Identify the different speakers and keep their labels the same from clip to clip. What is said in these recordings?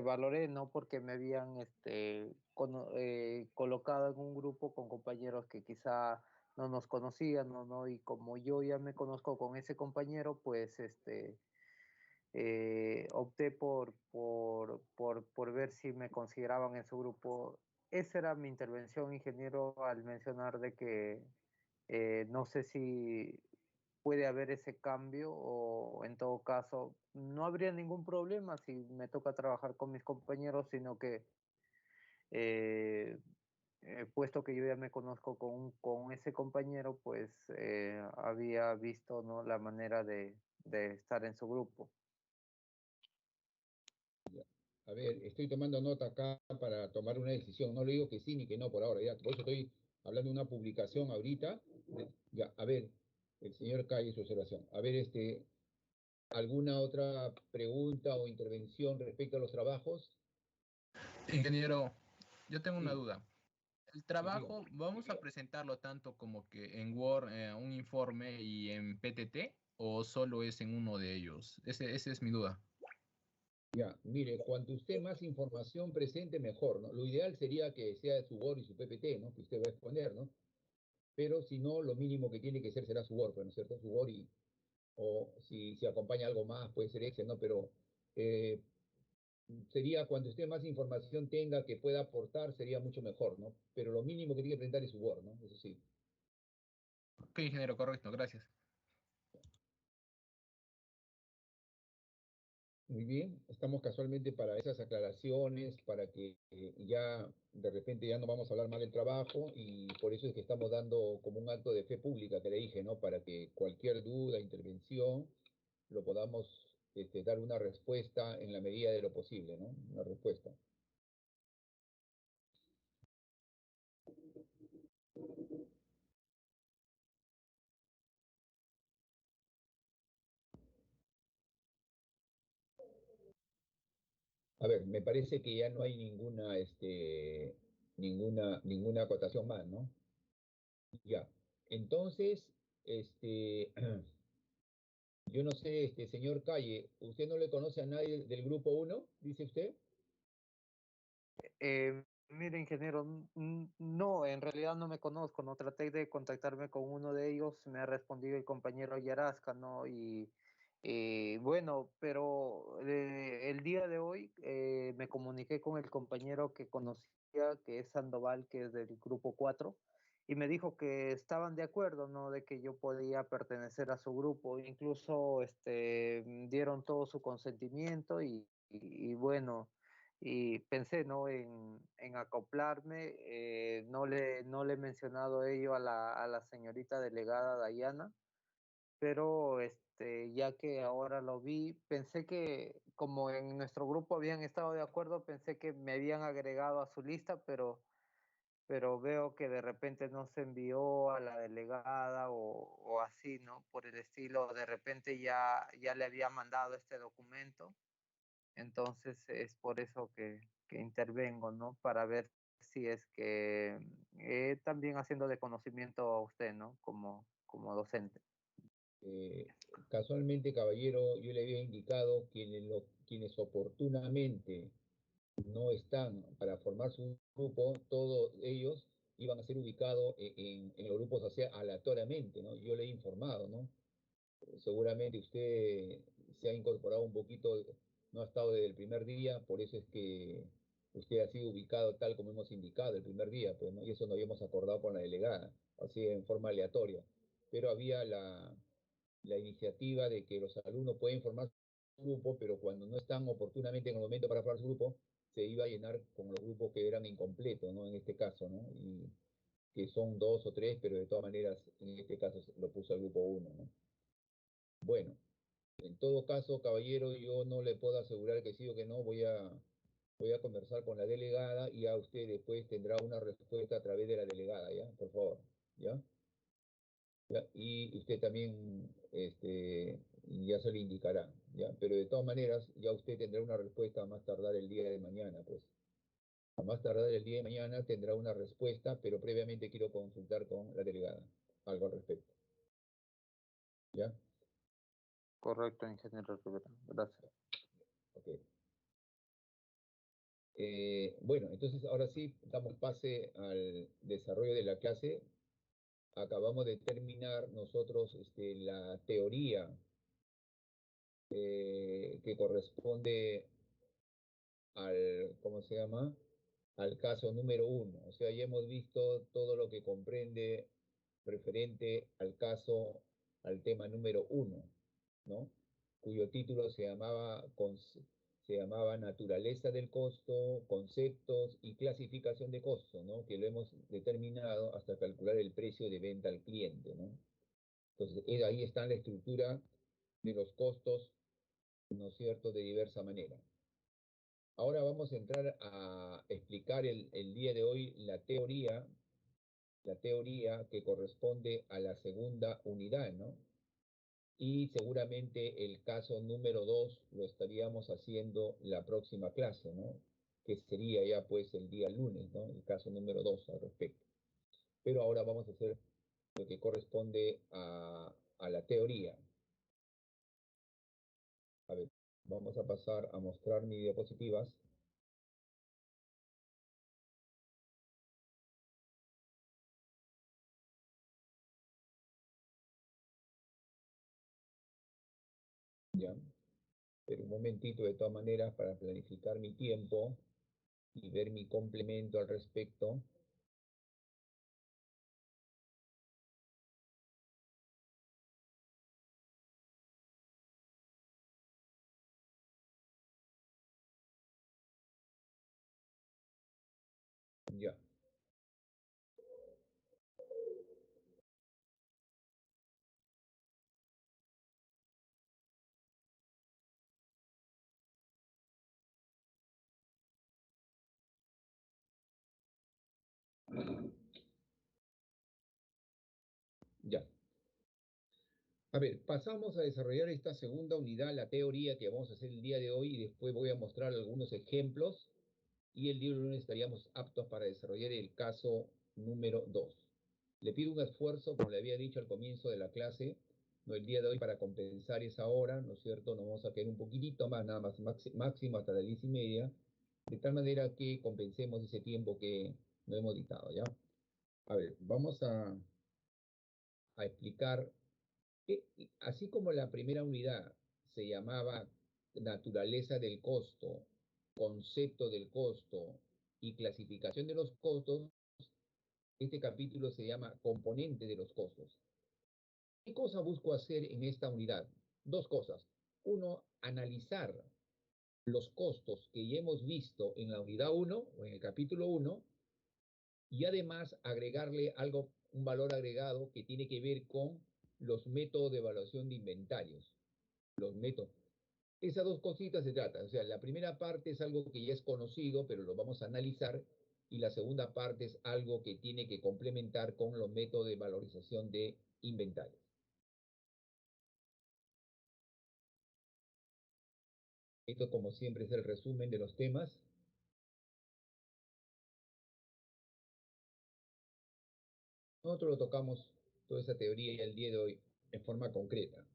Speaker 1: revaloré, ¿no? Porque me habían colocado en un grupo con compañeros que quizá no nos conocían, ¿no? Y como yo ya me conozco con ese compañero, pues opté por ver si me consideraban en su grupo. Esa era mi intervención, ingeniero, al mencionar de que no sé si puede haber ese cambio o en todo caso no habría ningún problema si me toca trabajar con mis compañeros, sino que eh, puesto que yo ya me conozco con ese compañero, pues había visto, ¿no? La manera de estar en su grupo.
Speaker 2: A ver, estoy tomando nota acá para tomar una decisión. No le digo que sí ni que no por ahora, ya. Por eso estoy hablando de una publicación ahorita. Ya, a ver, el señor Calle, su observación. A ver, ¿alguna otra pregunta o intervención respecto a los trabajos?
Speaker 3: Ingeniero, yo tengo una
Speaker 2: Sí,
Speaker 3: duda. ¿El
Speaker 2: sí, diga.
Speaker 3: trabajo vamos a presentarlo tanto como que en Word, un informe y en PTT o solo es en uno de ellos? Esa es mi duda.
Speaker 2: Ya, mire, cuanto usted más información presente, mejor, ¿no? Lo ideal sería que sea su Word y su PPT, ¿no? Que usted va a exponer, ¿no? Pero si no, lo mínimo que tiene que ser será su Word, pues, ¿no es cierto? Su Word o si acompaña algo más, puede ser Excel, ¿no? Pero eh, sería cuando usted más información tenga que pueda aportar, sería mucho mejor, ¿no? Pero lo mínimo que tiene que presentar es su Word, ¿no? Eso sí.
Speaker 3: Ok, ingeniero, correcto, gracias.
Speaker 2: Muy bien, estamos casualmente para esas aclaraciones, para que ya de repente ya no vamos a hablar mal del trabajo y por eso es que estamos dando como un acto de fe pública que le dije, ¿no? Para que cualquier duda, intervención, lo podamos dar una respuesta en la medida de lo posible, ¿no? Una respuesta. A ver, me parece que ya no hay ninguna acotación más, ¿no? Ya. Entonces, yo no sé, señor Calle, ¿usted no le conoce a nadie del grupo uno, dice usted?
Speaker 1: Mire, ingeniero, no, en realidad no me conozco, no traté de contactarme con uno de ellos, me ha respondido el compañero Yarasca, ¿no? Y bueno, pero el día de hoy me comuniqué con el compañero que conocía, que es Sandoval, que es del grupo 4 y me dijo que estaban de acuerdo, ¿no? De que yo podía pertenecer a su grupo, incluso dieron todo su consentimiento y bueno y pensé, ¿no? En acoplarme, no le he mencionado ello a a la señorita delegada Dayana, pero ya que ahora lo vi, pensé que como en nuestro grupo habían estado de acuerdo, pensé que me habían agregado a su lista, pero veo que de repente no se envió a la delegada o así, ¿no? Por el estilo, de repente ya le había mandado este documento. Entonces es por eso que intervengo, ¿no? Para ver si es que también haciendo de conocimiento a usted, ¿no? Como docente.
Speaker 2: Eh, Casualmente, caballero, yo le había indicado quienes oportunamente no están para formar su grupo, todos ellos iban a ser ubicados en los grupos, o sea, aleatoriamente, ¿no? Yo le he informado, ¿no? Seguramente usted se ha incorporado un poquito, no ha estado desde el primer día, por eso es que usted ha sido ubicado tal como hemos indicado el primer día, pues, ¿no? Y eso no habíamos acordado con la delegada, así en forma aleatoria. Pero había la iniciativa de que los alumnos pueden formar su grupo, pero cuando no están oportunamente en el momento para formar su grupo, se iba a llenar con los grupos que eran incompletos, ¿no? En este caso, ¿no? Y que son dos o tres, pero de todas maneras, en este caso lo puso el grupo uno, ¿no? Bueno, en todo caso, caballero, yo no le puedo asegurar que sí o que no, voy a conversar con la delegada y a usted después tendrá una respuesta a través de la delegada, ¿ya? Por favor, ¿ya? ¿Ya? Y usted también, ya se le indicará, ¿ya? Pero de todas maneras, ya usted tendrá una respuesta a más tardar el día de mañana, pues. A más tardar el día de mañana tendrá una respuesta, pero previamente quiero consultar con la delegada algo al respecto, ¿ya?
Speaker 1: Correcto, ingeniero Rivera. Gracias.
Speaker 2: Ok. Bueno, entonces ahora sí damos pase al desarrollo de la clase. Acabamos de terminar nosotros la teoría que corresponde al, ¿cómo se llama? Al caso número uno. O sea, ya hemos visto todo lo que comprende referente al caso, al tema número uno, ¿no? Cuyo título se llamaba Naturaleza del costo, conceptos y clasificación de costo, ¿no? Que lo hemos determinado hasta calcular el precio de venta al cliente, ¿no? Entonces, ahí está la estructura de los costos, ¿no es cierto?, de diversa manera. Ahora vamos a entrar a explicar el día de hoy la teoría que corresponde a la segunda unidad, ¿no? Y seguramente el caso número 2 lo estaríamos haciendo la próxima clase, ¿no? Que sería ya pues el día lunes, ¿no? El caso número 2 al respecto. Pero ahora vamos a hacer lo que corresponde a la teoría. A ver, vamos a pasar a mostrar mis diapositivas. Ya. Pero un momentito de todas maneras para planificar mi tiempo y ver mi complemento al respecto. Ya. Ya. A ver, pasamos a desarrollar esta segunda unidad, la teoría que vamos a hacer el día de hoy, y después voy a mostrar algunos ejemplos, y el día lunes estaríamos aptos para desarrollar el caso número 2. Le pido un esfuerzo, como le había dicho al comienzo de la clase, no el día de hoy para compensar esa hora, ¿no es cierto? Nos vamos a quedar un poquitito más, nada más, máximo hasta las 10:30, de tal manera que compensemos ese tiempo que no hemos dictado, ¿ya? A ver, vamos a explicar que, así como la primera unidad se llamaba naturaleza del costo, concepto del costo y clasificación de los costos, este capítulo se llama componente de los costos. ¿Qué cosa busco hacer en esta unidad? Dos cosas. Uno, analizar los costos que ya hemos visto en la unidad 1 o en el capítulo 1 y además agregarle algo, un valor agregado que tiene que ver con los métodos de evaluación de inventarios. Los métodos. Esas dos cositas se tratan. O sea, la primera parte es algo que ya es conocido, pero lo vamos a analizar. Y la segunda parte es algo que tiene que complementar con los métodos de valorización de inventarios. Esto, como siempre, es el resumen de los temas. Nosotros lo tocamos toda esa teoría el día de hoy en forma concreta.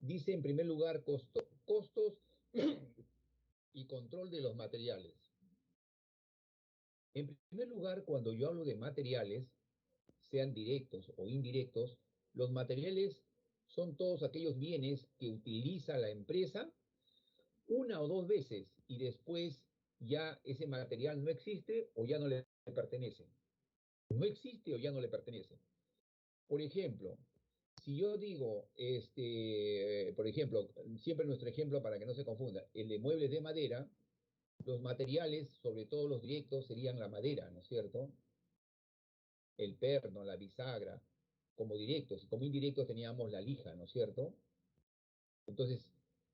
Speaker 2: Dice en primer lugar costos y control de los materiales. En primer lugar, cuando yo hablo de materiales, sean directos o indirectos, los materiales son todos aquellos bienes que utiliza la empresa una o dos veces y después ya ese material no existe o ya no le pertenece. No existe o ya no le pertenece. Por ejemplo, si yo digo, por ejemplo, siempre nuestro ejemplo para que no se confunda, el de muebles de madera, los materiales, sobre todo los directos, serían la madera, ¿no es cierto? El perno, la bisagra, como directos, y como indirectos teníamos la lija, ¿no es cierto? Entonces,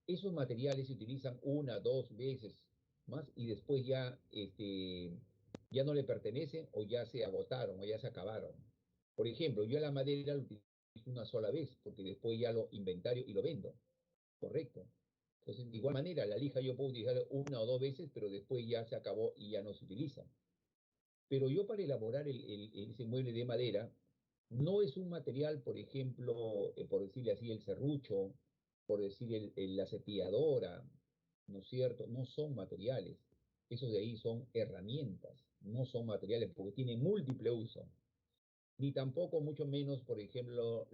Speaker 2: esos materiales se utilizan una, dos veces más y después ya, ya no le pertenecen o ya se agotaron o ya se acabaron. Por ejemplo, yo la madera la utilizo una sola vez porque después ya lo inventario y lo vendo, ¿correcto? Entonces, de igual manera, la lija yo puedo utilizar una o dos veces, pero después ya se acabó y ya no se utiliza. Pero yo para elaborar ese mueble de madera, no es un material, por ejemplo, por decirle así, el serrucho, por decir la cepilladora, ¿no es cierto? No son materiales. Esos de ahí son herramientas, no son materiales porque tienen múltiple uso. Ni tampoco, mucho menos, por ejemplo,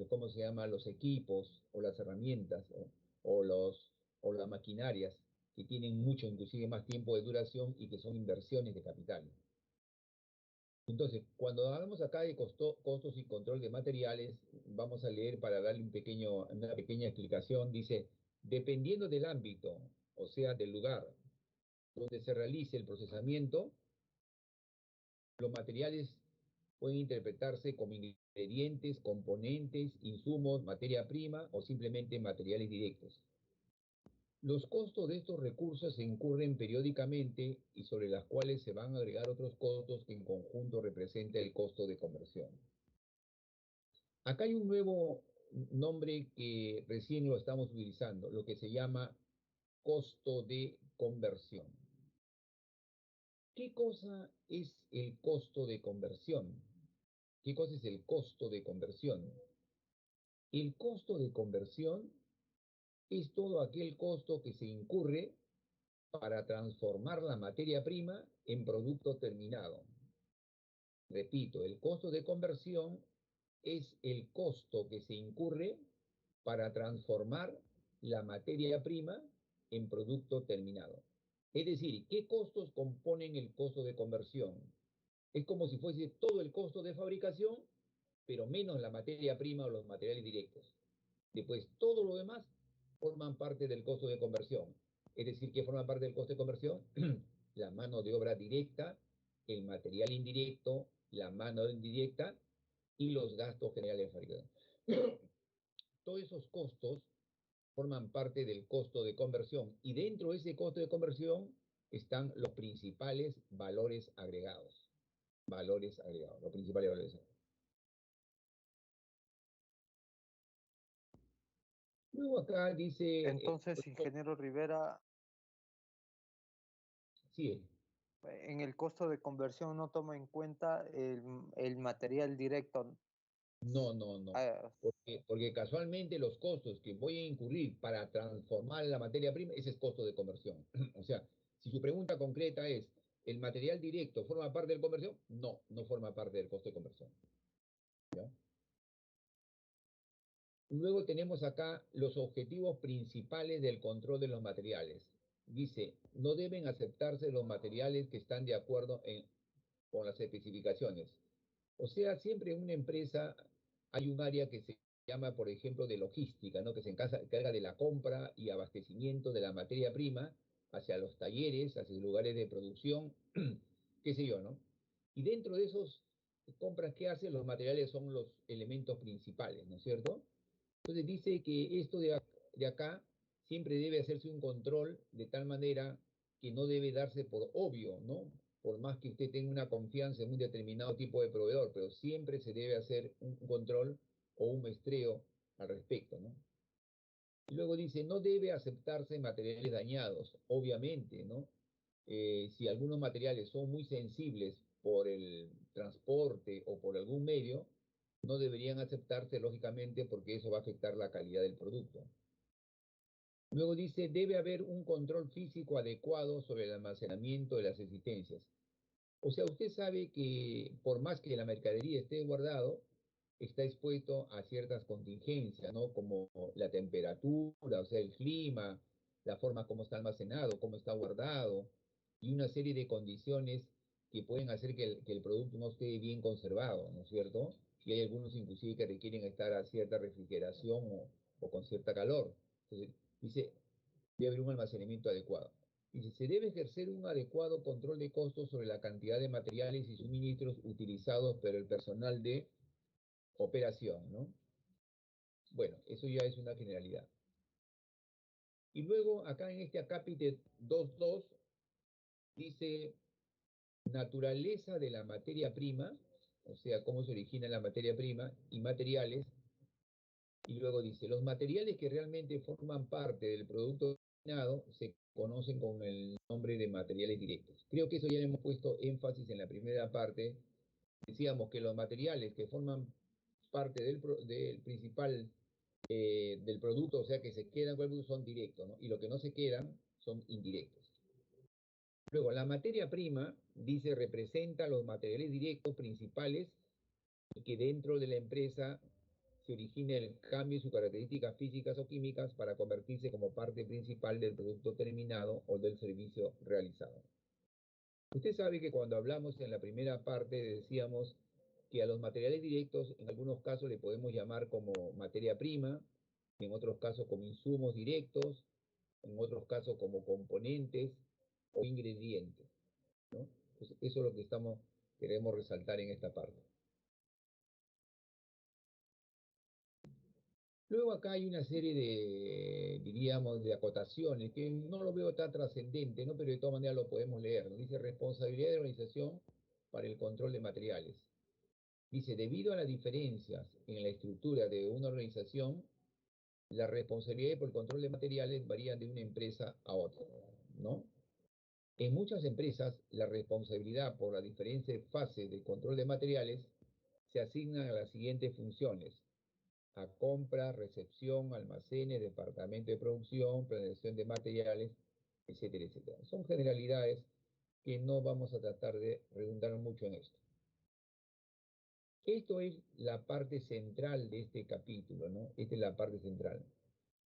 Speaker 2: ¿cómo se llama? Los equipos o las herramientas o, o las maquinarias que tienen mucho, inclusive más tiempo de duración y que son inversiones de capital. Entonces, cuando hablamos acá de costos y control de materiales, vamos a leer para darle una pequeña explicación. Dice, dependiendo del ámbito, o sea, del lugar donde se realice el procesamiento, los materiales pueden interpretarse como ingredientes, componentes, insumos, materia prima o simplemente materiales directos. Los costos de estos recursos se incurren periódicamente y sobre las cuales se van a agregar otros costos que en conjunto representan el costo de conversión. Acá hay un nuevo nombre que recién lo estamos utilizando, lo que se llama costo de conversión. ¿Qué cosa es el costo de conversión? ¿Qué cosa es el costo de conversión? El costo de conversión es todo aquel costo que se incurre para transformar la materia prima en producto terminado. Repito, el costo de conversión es el costo que se incurre para transformar la materia prima en producto terminado. Es decir, ¿qué costos componen el costo de conversión? Es como si fuese todo el costo de fabricación, pero menos la materia prima o los materiales directos. Después, todo lo demás forman parte del costo de conversión. Es decir, ¿qué forma parte del costo de conversión? La mano de obra directa, el material indirecto, la mano indirecta y los gastos generales de fabricación. Todos esos costos forman parte del costo de conversión y dentro de ese costo de conversión están los principales valores agregados. Valores agregados, los principales valores agregados. Luego acá dice,
Speaker 1: Entonces, ingeniero Rivera,
Speaker 2: sí,
Speaker 1: en el costo de conversión no toma en cuenta el material directo.
Speaker 2: no,
Speaker 1: Ah,
Speaker 2: porque casualmente los costos que voy a incurrir para transformar la materia prima, ese es costo de conversión. O sea, si su pregunta concreta es, ¿el material directo forma parte de la conversión? No, no forma parte del costo de conversión. ¿Ya? Luego tenemos acá los objetivos principales del control de los materiales. Dice, no deben aceptarse los materiales que están de acuerdo con las especificaciones. O sea, siempre en una empresa hay un área que se llama, por ejemplo, de logística, ¿no? Que se encarga de la compra y abastecimiento de la materia prima hacia los talleres, hacia los lugares de producción, qué sé yo, ¿no? Y dentro de esos compras que hace, los materiales son los elementos principales, ¿no es cierto? Entonces dice que esto de acá siempre debe hacerse un control de tal manera que no debe darse por obvio, ¿no? Por más que usted tenga una confianza en un determinado tipo de proveedor, pero siempre se debe hacer un control o un muestreo al respecto, ¿no? Y luego dice, no debe aceptarse materiales dañados, obviamente, ¿no? Si algunos materiales son muy sensibles por el transporte o por algún medio, no deberían aceptarse, lógicamente, porque eso va a afectar la calidad del producto. Luego dice, debe haber un control físico adecuado sobre el almacenamiento de las existencias. O sea, usted sabe que por más que la mercadería esté guardado, está expuesto a ciertas contingencias, ¿no? Como la temperatura, o sea, el clima, la forma como está almacenado, cómo está guardado, y una serie de condiciones que pueden hacer que el producto no esté bien conservado, ¿no es cierto? Y hay algunos inclusive que requieren estar a cierta refrigeración o con cierta calor. Entonces, dice, debe haber un almacenamiento adecuado. Y se debe ejercer un adecuado control de costos sobre la cantidad de materiales y suministros utilizados por el personal de operación, ¿no? Bueno, eso ya es una generalidad. Y luego, acá en este acápite 2.2, dice naturaleza de la materia prima, o sea, cómo se origina la materia prima y materiales. Y luego dice, los materiales que realmente forman parte del producto terminado se conocen con el nombre de materiales directos. Creo que eso ya le hemos puesto énfasis en la primera parte. Decíamos que los materiales que forman parte del principal del producto, o sea, que se quedan con el producto son directos, ¿no? Y lo que no se quedan son indirectos. Luego, la materia prima, dice, representa los materiales directos principales y que dentro de la empresa se origina el cambio en sus características físicas o químicas para convertirse como parte principal del producto terminado o del servicio realizado. Usted sabe que cuando hablamos en la primera parte decíamos que a los materiales directos en algunos casos le podemos llamar como materia prima, en otros casos como insumos directos, en otros casos como componentes o ingredientes, ¿no? Entonces, eso es lo que queremos resaltar en esta parte. Luego acá hay una serie de, diríamos, de acotaciones que no lo veo tan trascendente, ¿no? Pero de todas maneras lo podemos leer, ¿no? Dice responsabilidad de la organización para el control de materiales. Dice, debido a las diferencias en la estructura de una organización, las responsabilidades por el control de materiales varían de una empresa a otra, ¿no? En muchas empresas, la responsabilidad por la diferente fase de control de materiales se asigna a las siguientes funciones: a compra, recepción, almacenes, departamento de producción, planeación de materiales, etcétera, etcétera. Son generalidades que no vamos a tratar de redundar mucho en esto. Esto es la parte central de este capítulo, ¿no? Esta es la parte central.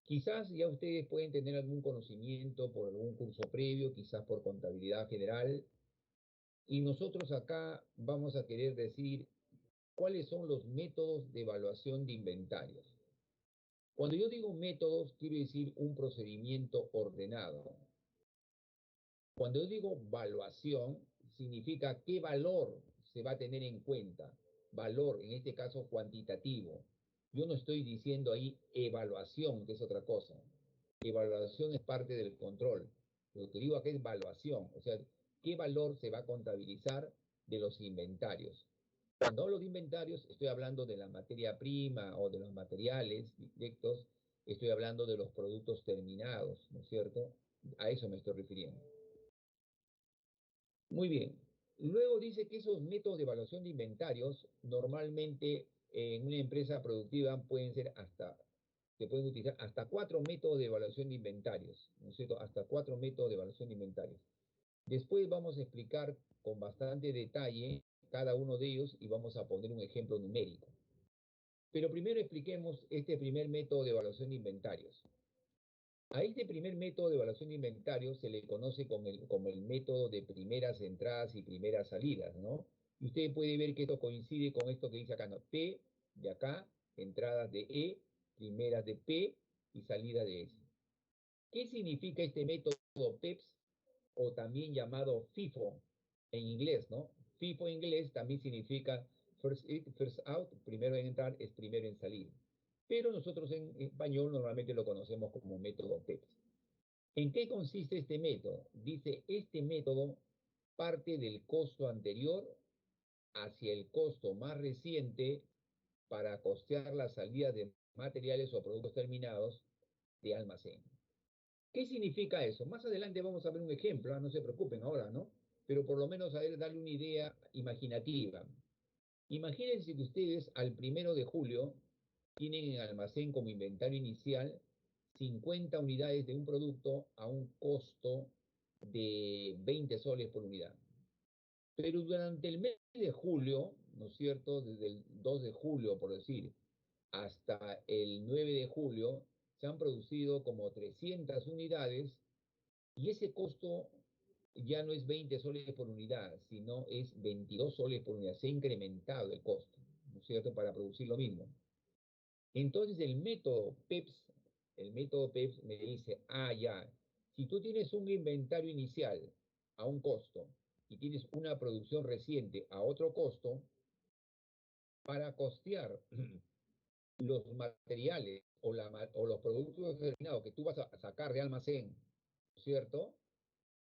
Speaker 2: Quizás ya ustedes pueden tener algún conocimiento por algún curso previo, quizás por contabilidad general, y nosotros acá vamos a querer decir cuáles son los métodos de evaluación de inventarios. Cuando yo digo métodos, quiero decir un procedimiento ordenado. Cuando yo digo valuación, significa qué valor se va a tener en cuenta. Valor, en este caso, cuantitativo. Yo no estoy diciendo ahí evaluación, que es otra cosa. Evaluación es parte del control. Lo que digo acá es valuación, o sea, qué valor se va a contabilizar de los inventarios. Cuando hablo de inventarios, estoy hablando de la materia prima o de los materiales directos, estoy hablando de los productos terminados, ¿no es cierto? A eso me estoy refiriendo. Muy bien. Luego dice que esos métodos de evaluación de inventarios normalmente en una empresa productiva se pueden utilizar hasta 4 métodos de evaluación de inventarios, ¿no es cierto? Hasta 4 métodos de evaluación de inventarios. Después vamos a explicar con bastante detalle cada uno de ellos y vamos a poner un ejemplo numérico. Pero primero expliquemos este primer método de evaluación de inventarios. A este primer método de evaluación de inventario se le conoce como el método de primeras entradas y primeras salidas, ¿no? Y usted puede ver que esto coincide con esto que dice acá, ¿no? P de acá, entradas de E, primeras de P y salida de S. ¿Qué significa este método PEPS o también llamado FIFO en inglés, ¿no? FIFO en inglés también significa first in, first out, primero en entrar es primero en salir. Pero nosotros en español normalmente lo conocemos como método PEPS. ¿En qué consiste este método? Dice, este método parte del costo anterior hacia el costo más reciente para costear la salida de materiales o productos terminados de almacén. ¿Qué significa eso? Más adelante vamos a ver un ejemplo, no se preocupen ahora, ¿no? Pero por lo menos a ver, darle una idea imaginativa. Imagínense que ustedes al 1 de julio tienen en almacén como inventario inicial 50 unidades de un producto a un costo de 20 soles por unidad. Pero durante el mes de julio, ¿no es cierto? Desde el 2 de julio, por decir, hasta el 9 de julio, se han producido como 300 unidades y ese costo ya no es 20 soles por unidad, sino es 22 soles por unidad. Se ha incrementado el costo, ¿no es cierto?, para producir lo mismo. Entonces el método PEPS me dice, ya, si tú tienes un inventario inicial a un costo y tienes una producción reciente a otro costo, para costear los materiales o los productos terminados que tú vas a sacar de almacén, ¿cierto?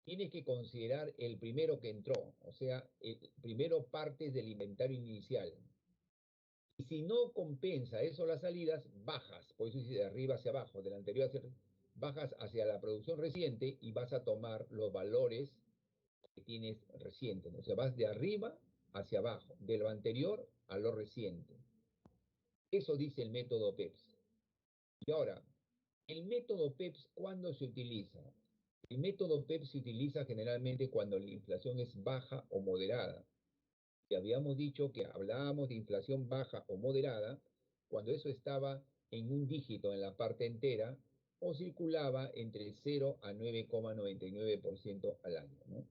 Speaker 2: Tienes que considerar el primero que entró, o sea, el primero partes del inventario inicial. Y si no compensa eso las salidas, bajas, por eso dice de arriba hacia abajo, del anterior hacia bajas hacia la producción reciente y vas a tomar los valores que tienes recientes, ¿no? O sea, vas de arriba hacia abajo, de lo anterior a lo reciente. Eso dice el método PEPS. Y ahora, el método PEPS, ¿cuándo se utiliza? El método PEPS se utiliza generalmente cuando la inflación es baja o moderada. Y habíamos dicho que hablábamos de inflación baja o moderada cuando eso estaba en un dígito en la parte entera o circulaba entre 0 a 9,99% al año, ¿no?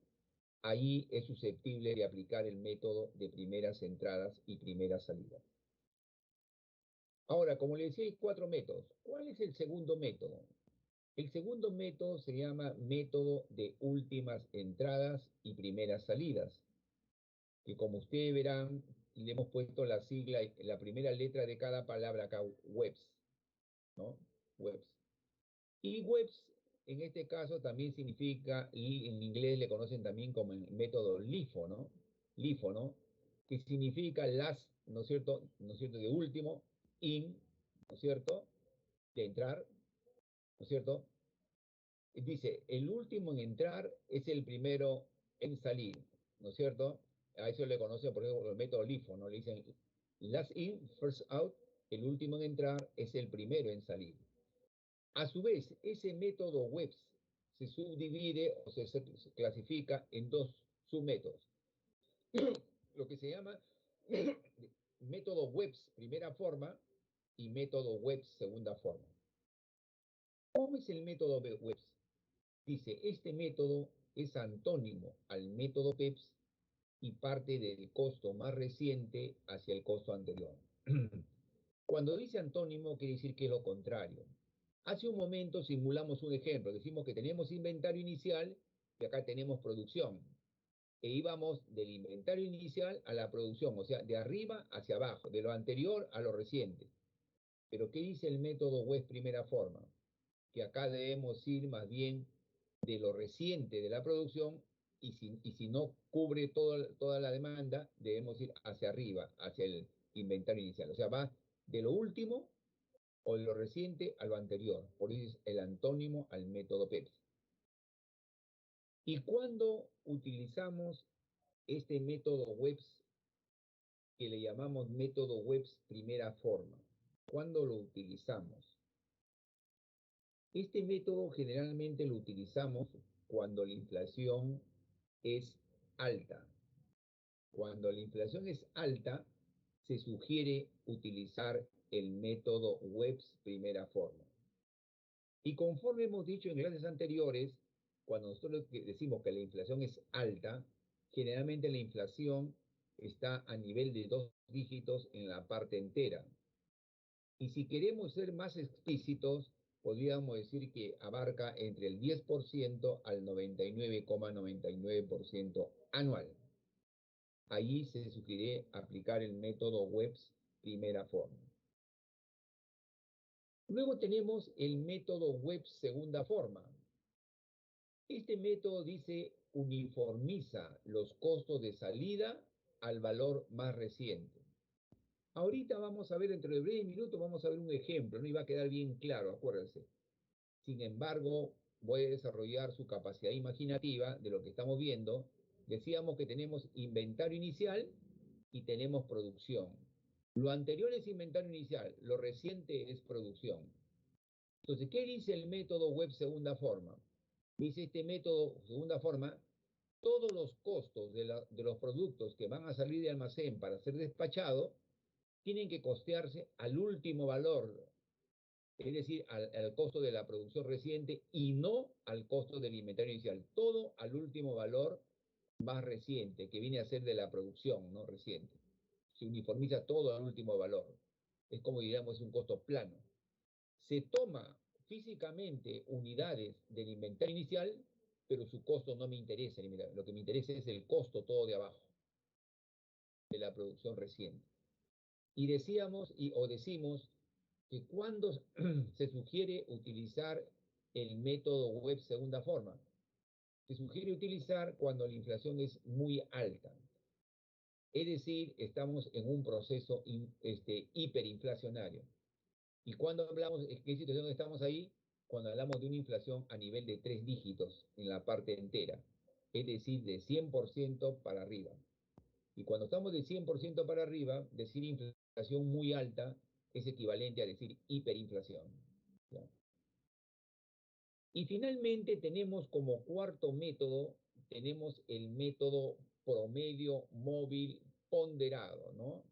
Speaker 2: Ahí es susceptible de aplicar el método de primeras entradas y primeras salidas. Ahora, como le decía, hay 4 métodos. ¿Cuál es el segundo método? El segundo método se llama método de últimas entradas y primeras salidas, que como ustedes verán, le hemos puesto la sigla, la primera letra de cada palabra acá, WEBS, ¿no? WEBS. Y WEBS, en este caso, también significa, y en inglés le conocen también como el método LIFO, ¿no? LIFO, ¿no? Que significa last, ¿no es cierto? ¿No es cierto? De último, in, ¿no es cierto? De entrar, ¿no es cierto? Dice, el último en entrar es el primero en salir, ¿no es cierto? A eso le conocen, por ejemplo, el método LIFO, ¿no? Le dicen last in, first out, el último en entrar es el primero en salir. A su vez, ese método WEBS se subdivide o se clasifica en 2 submétodos. Lo que se llama método WEBS primera forma y método WEBS segunda forma. ¿Cómo es el método WEBS? Dice, este método es antónimo al método PEPS y parte del costo más reciente hacia el costo anterior. Cuando dice antónimo, quiere decir que es lo contrario. Hace un momento simulamos un ejemplo. Decimos que tenemos inventario inicial y acá tenemos producción. E íbamos del inventario inicial a la producción, o sea, de arriba hacia abajo, de lo anterior a lo reciente. Pero ¿qué dice el método WEBS primera forma? Que acá debemos ir más bien de lo reciente de la producción y si no cubre toda la demanda, debemos ir hacia arriba, hacia el inventario inicial. O sea, va de lo último o de lo reciente a lo anterior. Por eso es el antónimo al método PEPS. ¿Y cuándo utilizamos este método WEBS que le llamamos método WEBS primera forma? ¿Cuándo lo utilizamos? Este método generalmente lo utilizamos cuando la inflación es alta. Cuando la inflación es alta, se sugiere utilizar el método WEBS primera forma. Y conforme hemos dicho en clases anteriores, cuando nosotros decimos que la inflación es alta, generalmente la inflación está a nivel de 2 dígitos en la parte entera. Y si queremos ser más explícitos, podríamos decir que abarca entre el 10% al 99,99% anual. Allí se sugiere aplicar el método WEBS primera forma. Luego tenemos el método WEBS segunda forma. Este método dice uniformiza los costos de salida al valor más reciente. Ahorita vamos a ver, dentro de breves minutos, vamos a ver un ejemplo, no iba a quedar bien claro, acuérdense. Sin embargo, voy a desarrollar su capacidad imaginativa de lo que estamos viendo. Decíamos que tenemos inventario inicial y tenemos producción. Lo anterior es inventario inicial, lo reciente es producción. Entonces, ¿qué dice el método WEBS segunda forma? Dice este método segunda forma, todos los costos de los productos que van a salir de almacén para ser despachados tienen que costearse al último valor, es decir, al costo de la producción reciente y no al costo del inventario inicial. Todo al último valor más reciente, que viene a ser de la producción, ¿no? Reciente. Se uniformiza todo al último valor. Es como diríamos, un costo plano. Se toma físicamente unidades del inventario inicial, pero su costo no me interesa. Lo que me interesa es el costo todo de abajo, de la producción reciente. Y decíamos, o decimos, que cuando se sugiere utilizar el método WEBS segunda forma, se sugiere utilizar cuando la inflación es muy alta. Es decir, estamos en un proceso hiperinflacionario. ¿Y cuando hablamos, en qué situación estamos ahí? Cuando hablamos de una inflación a nivel de 3 dígitos en la parte entera, es decir, de 100% para arriba. Y cuando estamos de 100% para arriba, decir inflación muy alta es equivalente a decir hiperinflación. Y finalmente tenemos como cuarto método, tenemos el método promedio móvil ponderado, ¿no?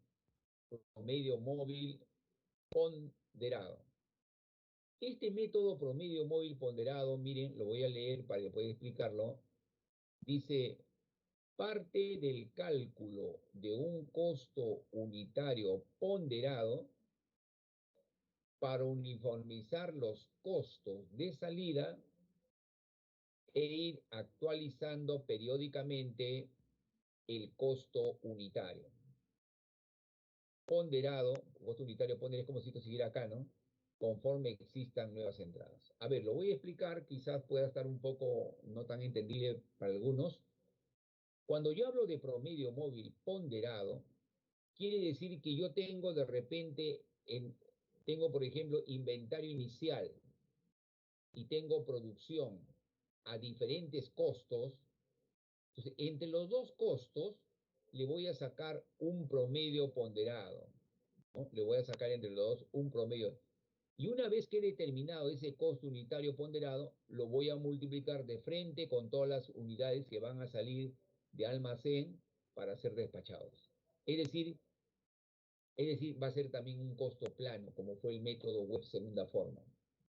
Speaker 2: Promedio móvil ponderado. Este método promedio móvil ponderado, miren, lo voy a leer para que pueda explicarlo. Dice, parte del cálculo de un costo unitario ponderado para uniformizar los costos de salida e ir actualizando periódicamente el costo unitario. Ponderado, costo unitario ponderado es como si esto siguiera acá, ¿no? Conforme existan nuevas entradas. A ver, lo voy a explicar, quizás pueda estar un poco no tan entendible para algunos. Cuando yo hablo de promedio móvil ponderado, quiere decir que yo tengo de repente, tengo por ejemplo inventario inicial y tengo producción a diferentes costos. Entonces, entre los dos costos le voy a sacar un promedio ponderado, ¿no? Le voy a sacar entre los dos un promedio. Y una vez que he determinado ese costo unitario ponderado, lo voy a multiplicar de frente con todas las unidades que van a salir de almacén para ser despachados. Es decir, va a ser también un costo plano, como fue el método web segunda forma,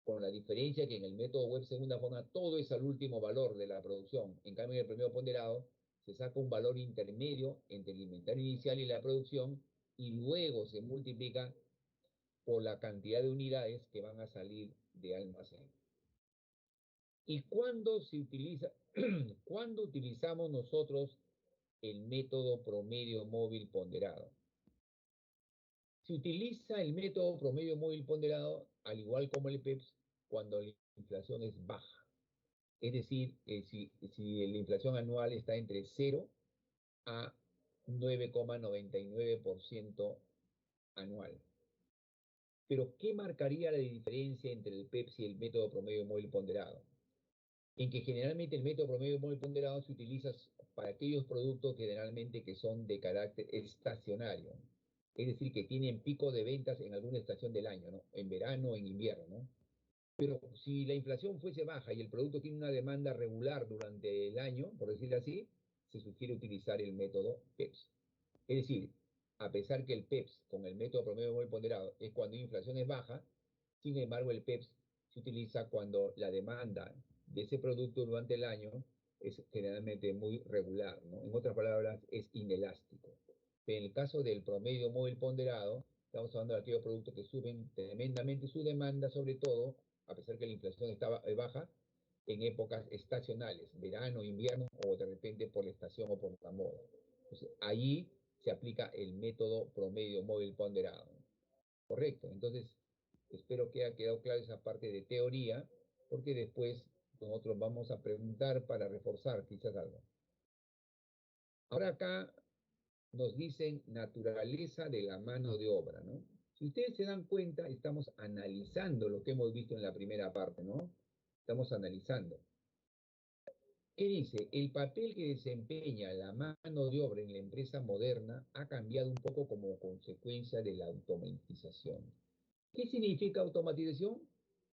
Speaker 2: con la diferencia que en el método web segunda forma todo es al último valor de la producción. En cambio, en el promedio ponderado se saca un valor intermedio entre el inventario inicial y la producción y luego se multiplica por la cantidad de unidades que van a salir de almacén. ¿Y cuándo se utiliza, cuándo utilizamos nosotros el método promedio móvil ponderado? Se utiliza el método promedio móvil ponderado, al igual como el PEPS, cuando la inflación es baja. Es decir, si la inflación anual está entre 0 a 9,99% anual. Pero, ¿qué marcaría la diferencia entre el PEPS y el método promedio móvil ponderado? En que generalmente el método promedio móvil ponderado se utiliza para aquellos productos generalmente que son de carácter estacionario, es decir, que tienen pico de ventas en alguna estación del año, ¿no? En verano o en invierno, ¿no? Pero si la inflación fuese baja y el producto tiene una demanda regular durante el año, por decirlo así, se sugiere utilizar el método PEPS. Es decir, a pesar que el PEPS con el método promedio móvil ponderado es cuando la inflación es baja, sin embargo el PEPS se utiliza cuando la demanda de ese producto durante el año es generalmente muy regular, ¿no? En otras palabras, es inelástico. En el caso del promedio móvil ponderado, estamos hablando de aquellos productos que suben tremendamente su demanda, sobre todo, a pesar que la inflación estaba baja, en épocas estacionales, verano, invierno, o de repente por la estación o por la moda. Entonces, ahí se aplica el método promedio móvil ponderado. Correcto. Entonces, espero que haya quedado clara esa parte de teoría, porque después nosotros vamos a preguntar para reforzar quizás algo. Ahora acá nos dicen naturaleza de la mano de obra, ¿no? Si ustedes se dan cuenta, estamos analizando lo que hemos visto en la primera parte, ¿no? Estamos analizando. ¿Qué dice? El papel que desempeña la mano de obra en la empresa moderna ha cambiado un poco como consecuencia de la automatización. ¿Qué significa automatización?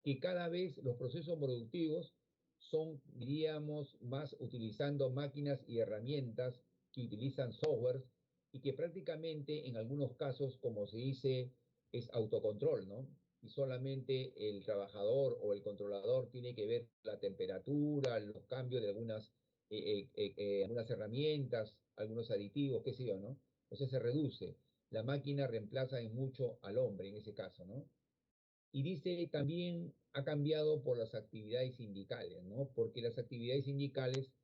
Speaker 2: Que cada vez los procesos productivos son, diríamos, más utilizando máquinas y herramientas que utilizan software y que prácticamente en algunos casos, como se dice, es autocontrol, ¿no? Y solamente el trabajador o el controlador tiene que ver la temperatura, los cambios de algunas herramientas, algunos aditivos, qué sé yo, ¿no? O sea, se reduce. La máquina reemplaza en mucho al hombre en ese caso, ¿no? Y dice también ha cambiado por las actividades sindicales, ¿no? Porque las actividades sindicales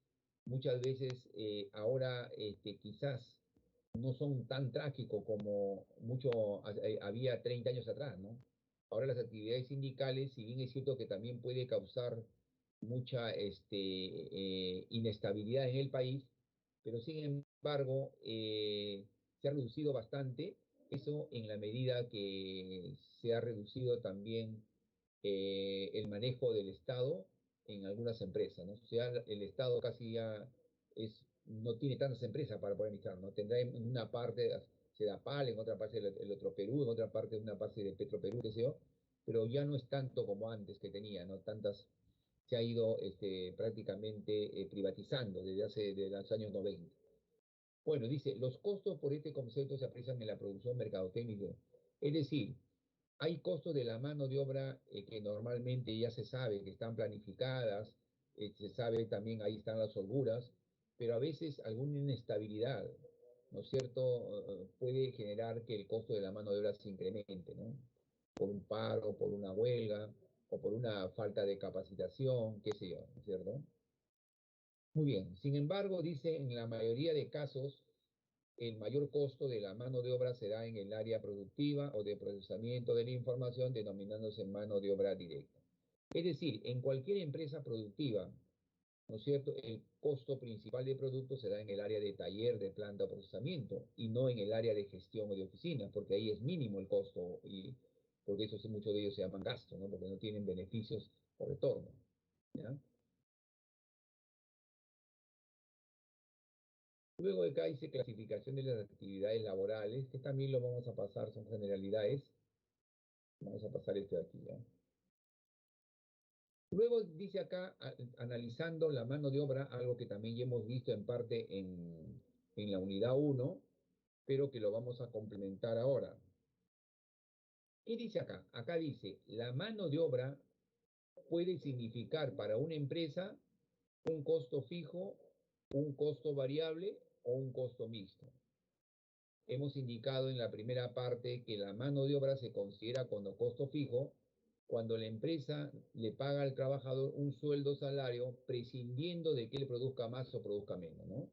Speaker 2: muchas veces ahora quizás no son tan trágicos como mucho había 30 años atrás, ¿no? Ahora las actividades sindicales, si bien es cierto que también puede causar mucha inestabilidad en el país, pero sin embargo se ha reducido bastante eso en la medida que se ha reducido también el manejo del Estado en algunas empresas, ¿no? O sea, el Estado casi ya no tiene tantas empresas para poder administrar, ¿no? Tendrá en una parte Sedapal, en otra parte el otro Perú, en otra parte una parte de Petroperú, qué sé yo, pero ya no es tanto como antes que tenía, ¿no? Tantas se ha ido prácticamente privatizando desde los años 90. Bueno, dice, los costos por este concepto se aprecian en la producción mercadotecnia. Es decir, hay costos de la mano de obra que normalmente ya se sabe que están planificadas, se sabe también ahí están las holguras, pero a veces alguna inestabilidad, ¿no es cierto?, puede generar que el costo de la mano de obra se incremente, ¿no? Por un paro, por una huelga o por una falta de capacitación, qué sé yo, ¿no es cierto? Muy bien, sin embargo, dice, en la mayoría de casos, el mayor costo de la mano de obra será en el área productiva o de procesamiento de la información, denominándose mano de obra directa. Es decir, en cualquier empresa productiva, ¿no es cierto?, el costo principal de producto será en el área de taller, de planta o procesamiento, y no en el área de gestión o de oficina, porque ahí es mínimo el costo, y porque eso, muchos de ellos se llaman gastos, ¿no?, porque no tienen beneficios o retorno, ¿ya? Luego de acá dice clasificación de las actividades laborales, que también lo vamos a pasar, son generalidades. Vamos a pasar esto de aquí, ¿ya? Luego dice acá, analizando la mano de obra, algo que también ya hemos visto en parte en la unidad 1, pero que lo vamos a complementar ahora. ¿Qué dice acá? Acá dice, la mano de obra puede significar para una empresa un costo fijo, un costo variable o un costo mixto. Hemos indicado en la primera parte que la mano de obra se considera como costo fijo cuando la empresa le paga al trabajador un sueldo salario prescindiendo de que le produzca más o produzca menos, ¿no?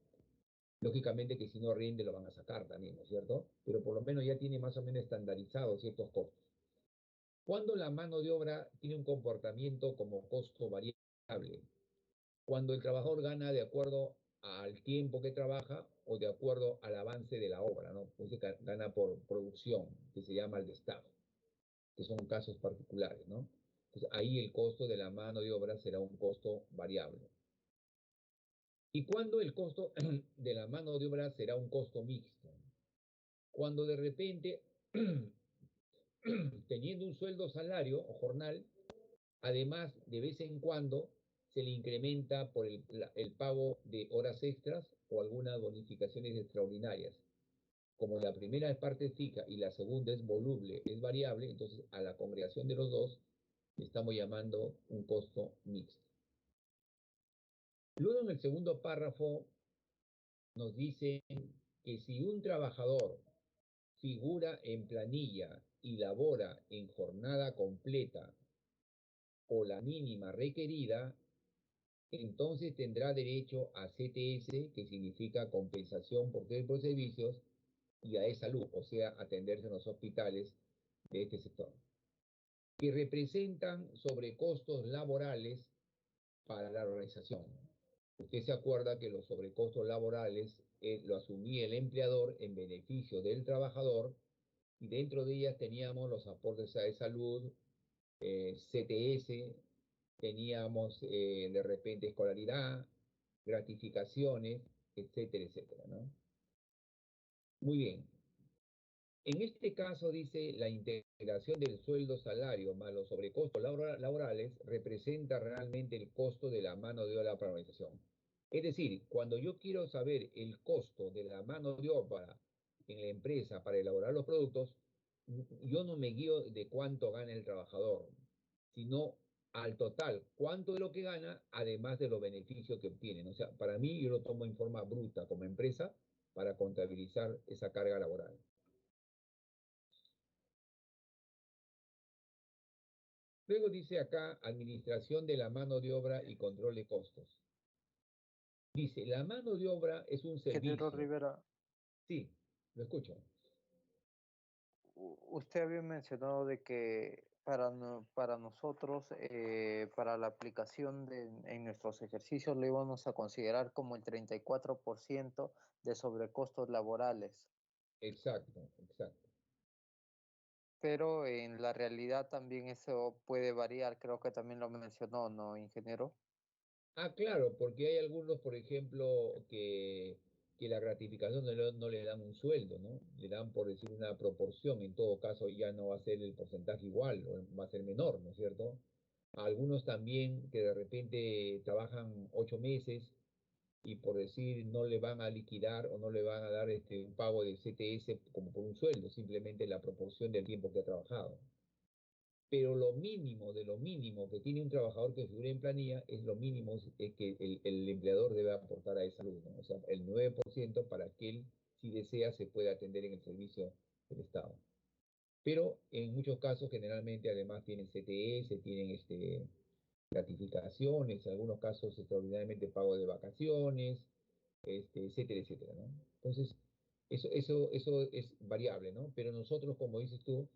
Speaker 2: Lógicamente que si no rinde lo van a sacar también, ¿no es cierto? Pero por lo menos ya tiene más o menos estandarizados ciertos costos. Cuando la mano de obra tiene un comportamiento como costo variable, cuando el trabajador gana de acuerdo al tiempo que trabaja o de acuerdo al avance de la obra, ¿no? Pues gana por producción, que se llama el destajo, que son casos particulares, ¿no? Entonces ahí el costo de la mano de obra será un costo variable. ¿Y cuándo el costo de la mano de obra será un costo mixto? Cuando de repente, teniendo un sueldo salario o jornal, además, de vez en cuando se le incrementa por el pago de horas extras o algunas bonificaciones extraordinarias. Como la primera es parte fija y la segunda es voluble, es variable, entonces a la congregación de los dos le estamos llamando un costo mixto. Luego en el segundo párrafo nos dice que si un trabajador figura en planilla y labora en jornada completa o la mínima requerida, entonces tendrá derecho a CTS, que significa compensación por tiempo de servicios, y a E-Salud, o sea, atenderse en los hospitales de este sector, que representan sobrecostos laborales para la organización. Usted se acuerda que los sobrecostos laborales lo asumía el empleador en beneficio del trabajador, y dentro de ellas teníamos los aportes a E-Salud, CTS, teníamos de repente escolaridad, gratificaciones, etcétera, etcétera, ¿no? Muy bien. En este caso, dice, la integración del sueldo salario más los sobrecostos laborales representa realmente el costo de la mano de obra para la organización. Es decir, cuando yo quiero saber el costo de la mano de obra en la empresa para elaborar los productos, yo no me guío de cuánto gana el trabajador, sino al total, cuánto de lo que gana, además de los beneficios que obtienen. O sea, para mí yo lo tomo en forma bruta como empresa para contabilizar esa carga laboral. Luego dice acá, administración de la mano de obra y control de costos. Dice, la mano de obra es un
Speaker 1: Ingeniero
Speaker 2: servicio.
Speaker 1: Rivera,
Speaker 2: Sí, lo escucho.
Speaker 1: usted había mencionado de que para nosotros, para la aplicación en nuestros ejercicios, lo íbamos a considerar como el 34% de sobrecostos laborales,
Speaker 2: Exacto, exacto.
Speaker 1: pero en la realidad también eso puede variar, creo que también lo mencionó, ¿no, ingeniero?
Speaker 2: Ah, claro, porque hay algunos, por ejemplo, que la gratificación no le dan un sueldo, ¿no? Le dan, por decir, una proporción. En todo caso, ya no va a ser el porcentaje igual, o va a ser menor, ¿no es cierto? Algunos también que de repente trabajan 8 meses y por decir no le van a liquidar o no le van a dar un pago de CTS como por un sueldo, simplemente la proporción del tiempo que ha trabajado. Pero lo mínimo de lo mínimo que tiene un trabajador que figure en planilla es lo mínimo que el empleador debe aportar a esa salud, ¿no? O sea, el 9% para que él, si desea, se pueda atender en el servicio del Estado. Pero en muchos casos, generalmente, además tienen CTS, tienen gratificaciones, en algunos casos extraordinariamente pago de vacaciones, etcétera, etcétera, ¿no? Entonces, eso es variable, ¿no? Pero nosotros, como dices tú,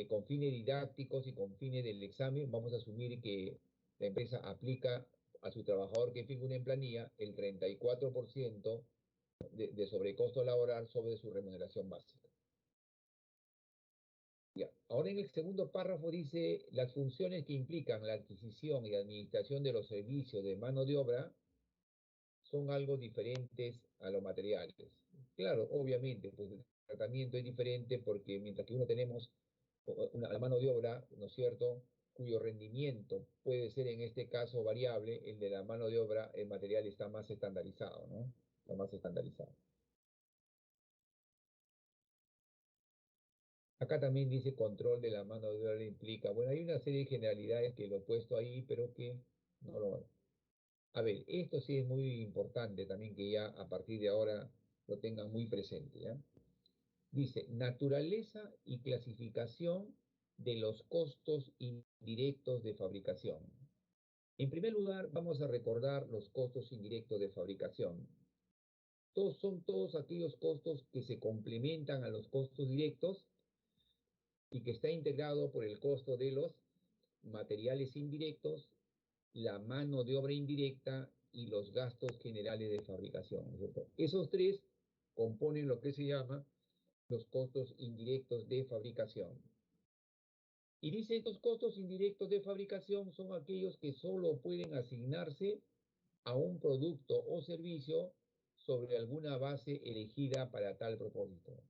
Speaker 2: con fines didácticos y con fines del examen, vamos a asumir que la empresa aplica a su trabajador que figura en planilla el 34% de sobrecosto laboral sobre su remuneración básica. Ya. Ahora en el segundo párrafo dice, las funciones que implican la adquisición y administración de los servicios de mano de obra son algo diferentes a los materiales. Claro, obviamente, pues el tratamiento es diferente porque mientras que uno tenemos la mano de obra, ¿no es cierto?, cuyo rendimiento puede ser en este caso variable, el de la mano de obra, el material está más estandarizado, ¿no? Está más estandarizado. Acá también dice control de la mano de obra implica. Bueno, hay una serie de generalidades que lo he puesto ahí, pero que no lo... A ver, esto sí es muy importante también que ya a partir de ahora lo tengan muy presente, ¿ya? Dice, naturaleza y clasificación de los costos indirectos de fabricación. En primer lugar, vamos a recordar los costos indirectos de fabricación. Son todos aquellos costos que se complementan a los costos directos y que está integrado por el costo de los materiales indirectos, la mano de obra indirecta y los gastos generales de fabricación, ¿cierto? Esos tres componen lo que se llama los costos indirectos de fabricación. Y dice, estos costos indirectos de fabricación son aquellos que solo pueden asignarse a un producto o servicio sobre alguna base elegida para tal propósito.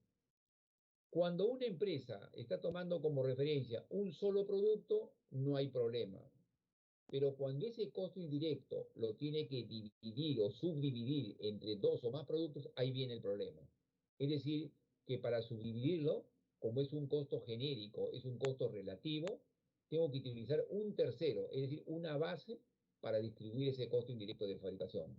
Speaker 2: Cuando una empresa está tomando como referencia un solo producto, no hay problema. Pero cuando ese costo indirecto lo tiene que dividir o subdividir entre dos o más productos, ahí viene el problema. Es decir, que para subdividirlo, como es un costo genérico, es un costo relativo, tengo que utilizar un tercero, es decir, una base para distribuir ese costo indirecto de fabricación.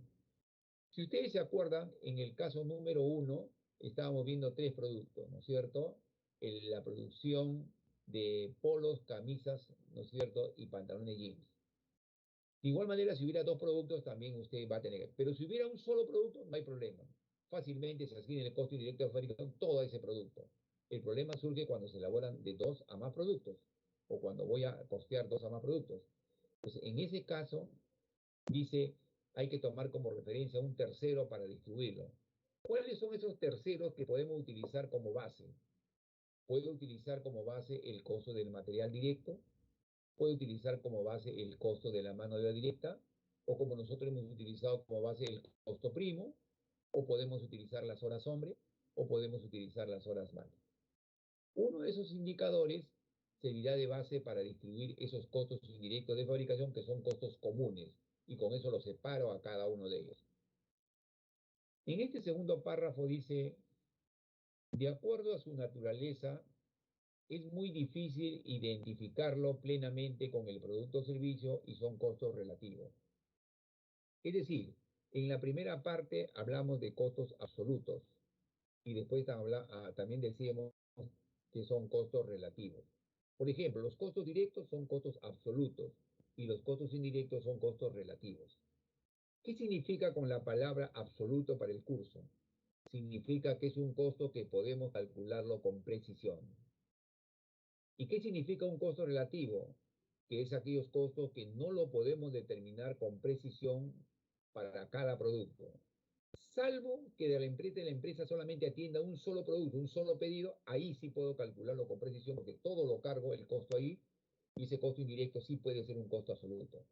Speaker 2: Si ustedes se acuerdan, en el caso número 1, estábamos viendo tres productos, ¿no es cierto? La producción de polos, camisas, ¿no es cierto? Y pantalones jeans. De igual manera, si hubiera dos productos, también usted va a tener. Pero si hubiera un solo producto, no hay problema. Fácilmente se asigna el costo indirecto de fabricación todo ese producto. El problema surge cuando se elaboran de dos a más productos o cuando voy a costear dos a más productos. Entonces, en ese caso, dice, hay que tomar como referencia un tercero para distribuirlo. ¿Cuáles son esos terceros que podemos utilizar como base? Puedo utilizar como base el costo del material directo, puede utilizar como base el costo de la mano de obra directa, o como nosotros hemos utilizado como base el costo primo, o podemos utilizar las horas hombre, o podemos utilizar las horas mano. Uno de esos indicadores servirá de base para distribuir esos costos indirectos de fabricación que son costos comunes, y con eso los separo a cada uno de ellos. En este segundo párrafo dice, de acuerdo a su naturaleza, es muy difícil identificarlo plenamente con el producto o servicio y son costos relativos. Es decir, en la primera parte hablamos de costos absolutos y después también decíamos que son costos relativos. Por ejemplo, los costos directos son costos absolutos y los costos indirectos son costos relativos. ¿Qué significa con la palabra absoluto para el curso? Significa que es un costo que podemos calcularlo con precisión. ¿Y qué significa un costo relativo? Que es aquellos costos que no lo podemos determinar con precisión para cada producto. Salvo que de la empresa solamente atienda un solo producto, un solo pedido, ahí sí puedo calcularlo con precisión porque todo lo cargo el costo ahí y ese costo indirecto sí puede ser un costo absoluto.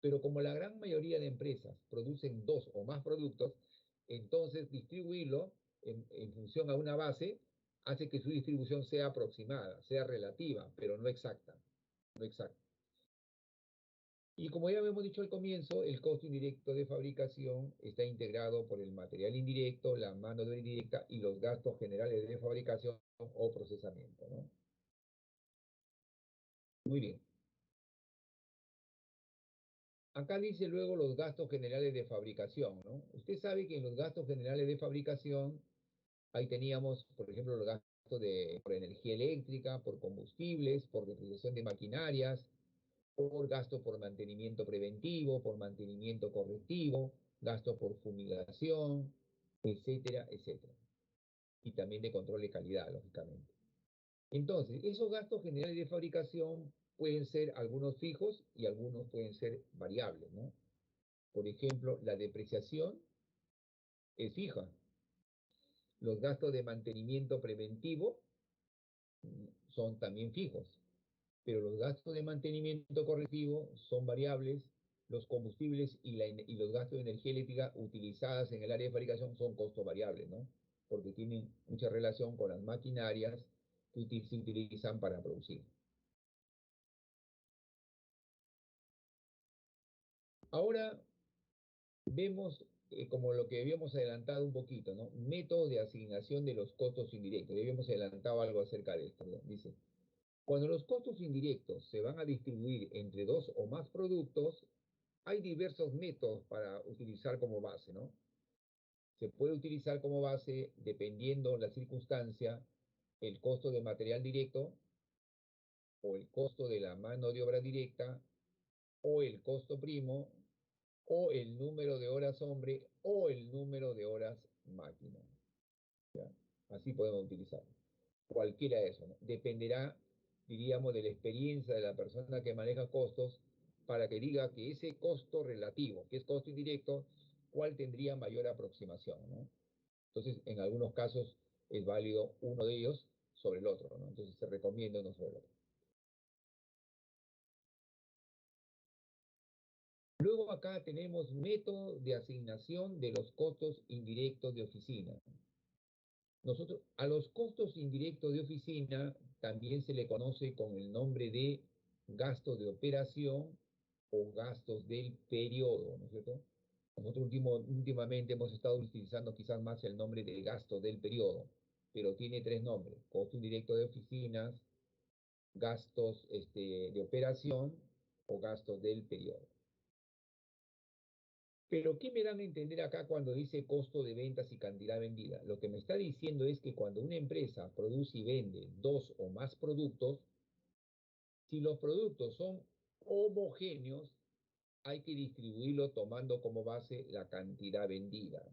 Speaker 2: Pero como la gran mayoría de empresas producen dos o más productos, entonces distribuirlo en función a una base hace que su distribución sea aproximada, sea relativa, pero no exacta. No exacta. Y como ya hemos dicho al comienzo, el costo indirecto de fabricación está integrado por el material indirecto, la mano de obra indirecta y los gastos generales de fabricación o procesamiento, ¿no? Muy bien. Acá dice luego los gastos generales de fabricación, ¿no? Usted sabe que en los gastos generales de fabricación, ahí teníamos, por ejemplo, los gastos por energía eléctrica, por combustibles, por depreciación de maquinarias, por gasto por mantenimiento preventivo, por mantenimiento correctivo, gasto por fumigación, etcétera, etcétera. Y también de control de calidad, lógicamente. Entonces, esos gastos generales de fabricación pueden ser algunos fijos y algunos pueden ser variables, ¿no? Por ejemplo, la depreciación es fija. Los gastos de mantenimiento preventivo son también fijos, pero los gastos de mantenimiento correctivo son variables. Los combustibles y los gastos de energía eléctrica utilizadas en el área de fabricación son costos variables, ¿no? Porque tienen mucha relación con las maquinarias que se utilizan para producir. Ahora vemos, como lo que habíamos adelantado un poquito, ¿no? Método de asignación de los costos indirectos. Ya habíamos adelantado algo acerca de esto, ¿no? Dice, cuando los costos indirectos se van a distribuir entre dos o más productos, hay diversos métodos para utilizar como base, ¿no? Se puede utilizar como base, dependiendo la circunstancia, el costo de material directo, o el costo de la mano de obra directa, o el costo primo, o el número de horas hombre, o el número de horas máquina. ¿Ya? Así podemos utilizarlo. Cualquiera de eso, ¿no? Dependerá, diríamos, de la experiencia de la persona que maneja costos para que diga que ese costo relativo, que es costo indirecto, cuál tendría mayor aproximación, ¿no? Entonces, en algunos casos es válido uno de ellos sobre el otro, ¿no? Entonces se recomienda uno sobre el otro. Luego acá tenemos método de asignación de los costos indirectos de oficina. Nosotros, a los costos indirectos de oficina también se le conoce con el nombre de gastos de operación o gastos del periodo, ¿no es cierto? Nosotros últimamente hemos estado utilizando quizás más el nombre de gasto del periodo, pero tiene tres nombres: costo indirecto de oficinas, gastos de operación o gastos del periodo. Pero, ¿qué me dan a entender acá cuando dice costo de ventas y cantidad vendida? Lo que me está diciendo es que cuando una empresa produce y vende dos o más productos, si los productos son homogéneos, hay que distribuirlo tomando como base la cantidad vendida.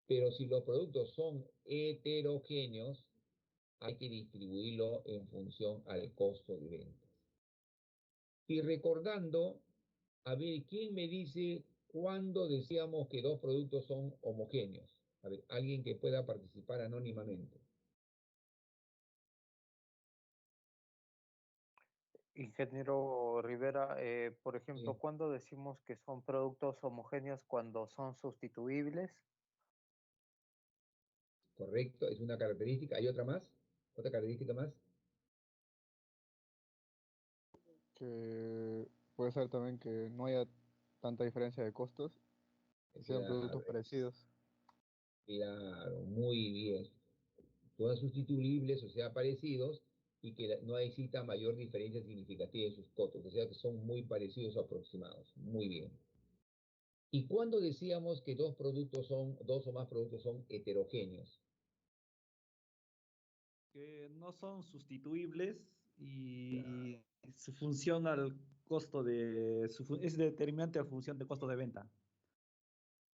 Speaker 2: Pero si los productos son heterogéneos, hay que distribuirlo en función al costo de ventas. Y recordando, a ver, ¿quién me dice cuándo decíamos que dos productos son homogéneos? A ver, alguien que pueda participar anónimamente.
Speaker 1: Ingeniero Rivera, por ejemplo,
Speaker 2: Sí,
Speaker 1: ¿cuándo decimos que son productos homogéneos cuando son sustituibles?
Speaker 2: correcto, es una característica. ¿Hay otra más? ¿Otra característica más?
Speaker 4: Que puede ser también que no haya tanta diferencia de costos y sean
Speaker 2: Claro,
Speaker 4: productos parecidos.
Speaker 2: claro, muy bien. Todas sustituibles, o sea, parecidos, y que no exista mayor diferencia significativa en sus costos, o sea, que son muy parecidos o aproximados. Muy bien. ¿Y cuándo decíamos que dos o más productos son heterogéneos?
Speaker 5: Que no son sustituibles
Speaker 2: Claro,
Speaker 5: y su función al costo es determinante a función de costo de venta.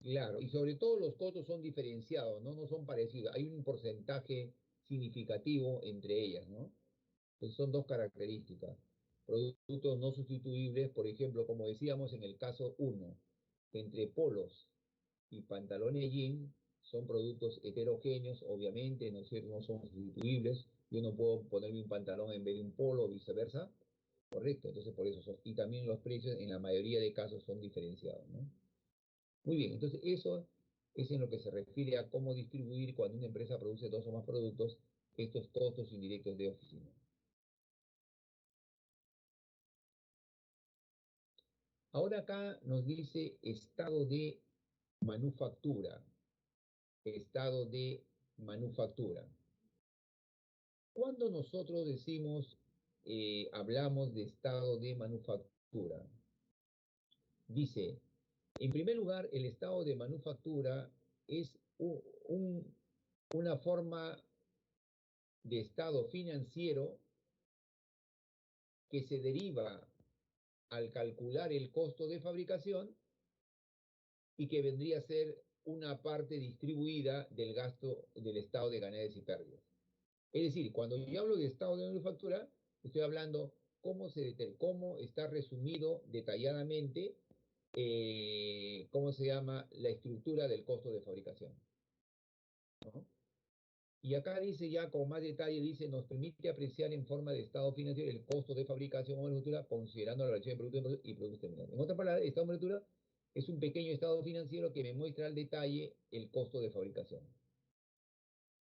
Speaker 2: claro, y sobre todo los costos son diferenciados, ¿no? No son parecidos. Hay un porcentaje significativo entre ellas, ¿no? Entonces son dos características. Productos no sustituibles, por ejemplo, como decíamos en el caso uno, entre polos y pantalones jean son productos heterogéneos, obviamente, ¿no es cierto? No son sustituibles. Yo no puedo ponerme un pantalón en vez de un polo o viceversa. Correcto, entonces por eso son. Y también los precios en la mayoría de casos son diferenciados, ¿no? Muy bien, entonces eso es en lo que se refiere a cómo distribuir cuando una empresa produce dos o más productos estos costos indirectos de oficina. Ahora acá nos dice estado de manufactura. Estado de manufactura. Cuando nosotros decimos, hablamos de estado de manufactura, dice, en primer lugar, el estado de manufactura es una forma de estado financiero que se deriva al calcular el costo de fabricación y que vendría a ser una parte distribuida del gasto del estado de ganancias y pérdidas. Es decir, cuando yo hablo de estado de manufactura, estoy hablando cómo está resumido detalladamente, cómo se llama la estructura del costo de fabricación, ¿no? Y acá dice ya con más detalle, dice, nos permite apreciar en forma de estado financiero el costo de fabricación o manufactura considerando la relación de productos y productos terminados. En otras palabras, el estado de manufactura es un pequeño estado financiero que me muestra al detalle el costo de fabricación.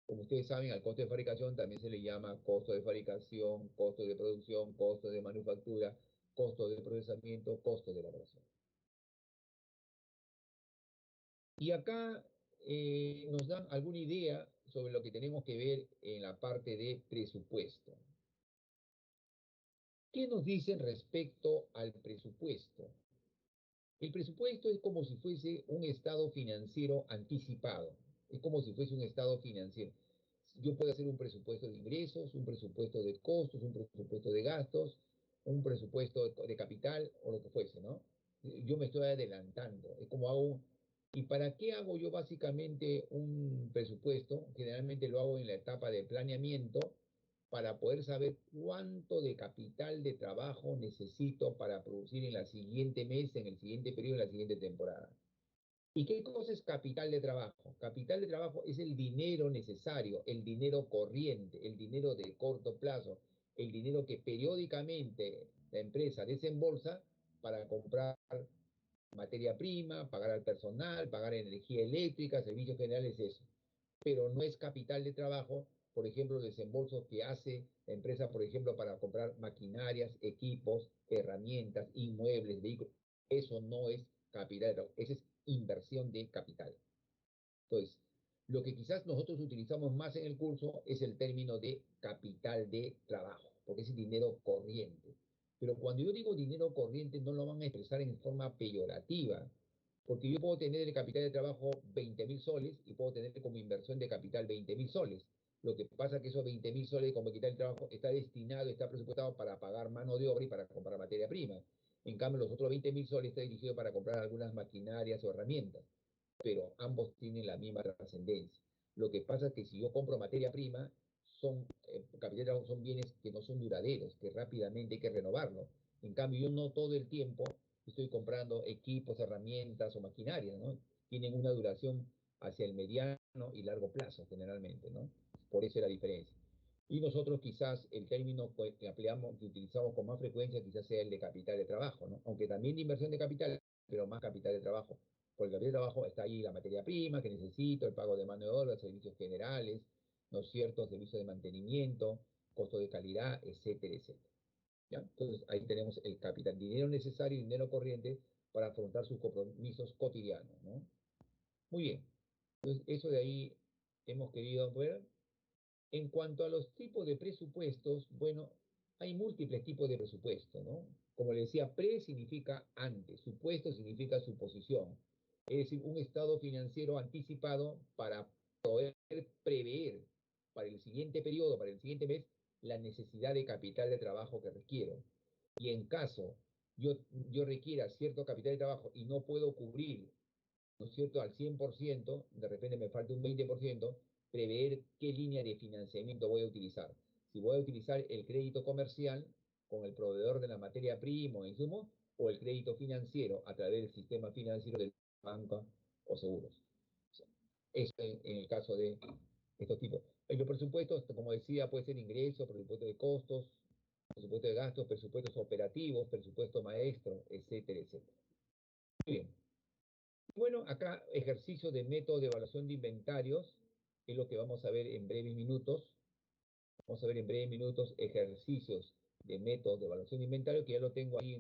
Speaker 2: Como ustedes saben, al costo de fabricación también se le llama costo de fabricación, costo de producción, costo de manufactura, costo de procesamiento, costo de elaboración. Y acá nos dan alguna idea sobre lo que tenemos que ver en la parte de presupuesto. ¿Qué nos dicen respecto al presupuesto? El presupuesto es como si fuese un estado financiero anticipado. Es como si fuese un estado financiero. Yo puedo hacer un presupuesto de ingresos, un presupuesto de costos, un presupuesto de gastos, un presupuesto de capital o lo que fuese, ¿no? Yo me estoy adelantando. Es como hago. ¿Y para qué hago yo básicamente un presupuesto? Generalmente lo hago en la etapa de planeamiento para poder saber cuánto de capital de trabajo necesito para producir en la siguiente mes, en el siguiente periodo, en la siguiente temporada. ¿Y qué cosa es capital de trabajo? Capital de trabajo es el dinero necesario, el dinero corriente, el dinero de corto plazo, el dinero que periódicamente la empresa desembolsa para comprar materia prima, pagar al personal, pagar energía eléctrica, servicios generales, eso. Pero no es capital de trabajo, por ejemplo, desembolsos que hace la empresa, por ejemplo, para comprar maquinarias, equipos, herramientas, inmuebles, vehículos. Eso no es capital de trabajo, eso es inversión de capital. Entonces, lo que quizás nosotros utilizamos más en el curso es el término de capital de trabajo, porque es dinero corriente. Pero cuando yo digo dinero corriente, no lo van a expresar en forma peyorativa, porque yo puedo tener el capital de trabajo 20.000 soles y puedo tener como inversión de capital 20.000 soles. Lo que pasa es que esos 20.000 soles como capital de trabajo está destinado, está presupuestado para pagar mano de obra y para comprar materia prima. En cambio, los otros 20.000 soles está dirigido para comprar algunas maquinarias o herramientas, pero ambos tienen la misma trascendencia. Lo que pasa es que si yo compro materia prima, capital de trabajo son bienes que no son duraderos, que rápidamente hay que renovarlo. En cambio, yo no todo el tiempo estoy comprando equipos, herramientas o maquinaria, ¿no? Tienen una duración hacia el mediano y largo plazo, generalmente, ¿no? Por eso es la diferencia. Y nosotros quizás el término que empleamos, que utilizamos con más frecuencia, quizás sea el de capital de trabajo, ¿no? Aunque también de inversión de capital, pero más capital de trabajo. Por el capital de trabajo está ahí la materia prima que necesito, el pago de mano de obra, servicios generales, ¿no es cierto? Servicios de mantenimiento, costo de calidad, etcétera, etcétera. ¿Ya? Entonces ahí tenemos el capital, dinero necesario, dinero corriente para afrontar sus compromisos cotidianos, ¿no? Muy bien. Entonces eso de ahí hemos querido ver. En cuanto a los tipos de presupuestos, bueno, hay múltiples tipos de presupuesto, ¿no? Como le decía, pre significa antes, supuesto significa suposición. Es decir, un estado financiero anticipado para poder prever para el siguiente periodo, para el siguiente mes, la necesidad de capital de trabajo que requiero. Y en caso yo requiera cierto capital de trabajo y no puedo cubrir, ¿no es cierto?, al 100%, de repente me falta un 20%, prever qué línea de financiamiento voy a utilizar. Si voy a utilizar el crédito comercial con el proveedor de la materia prima o insumo, o el crédito financiero a través del sistema financiero del banco o seguros. Eso en el caso de estos tipos. En los presupuestos, como decía, puede ser ingresos, presupuesto de costos, presupuesto de gastos, presupuestos operativos, presupuesto maestro, etcétera, etcétera. Muy bien. Bueno, acá ejercicio de método de evaluación de inventarios, es lo que vamos a ver en breves minutos. Vamos a ver en breves minutos ejercicios de método de evaluación de inventario, que ya lo tengo ahí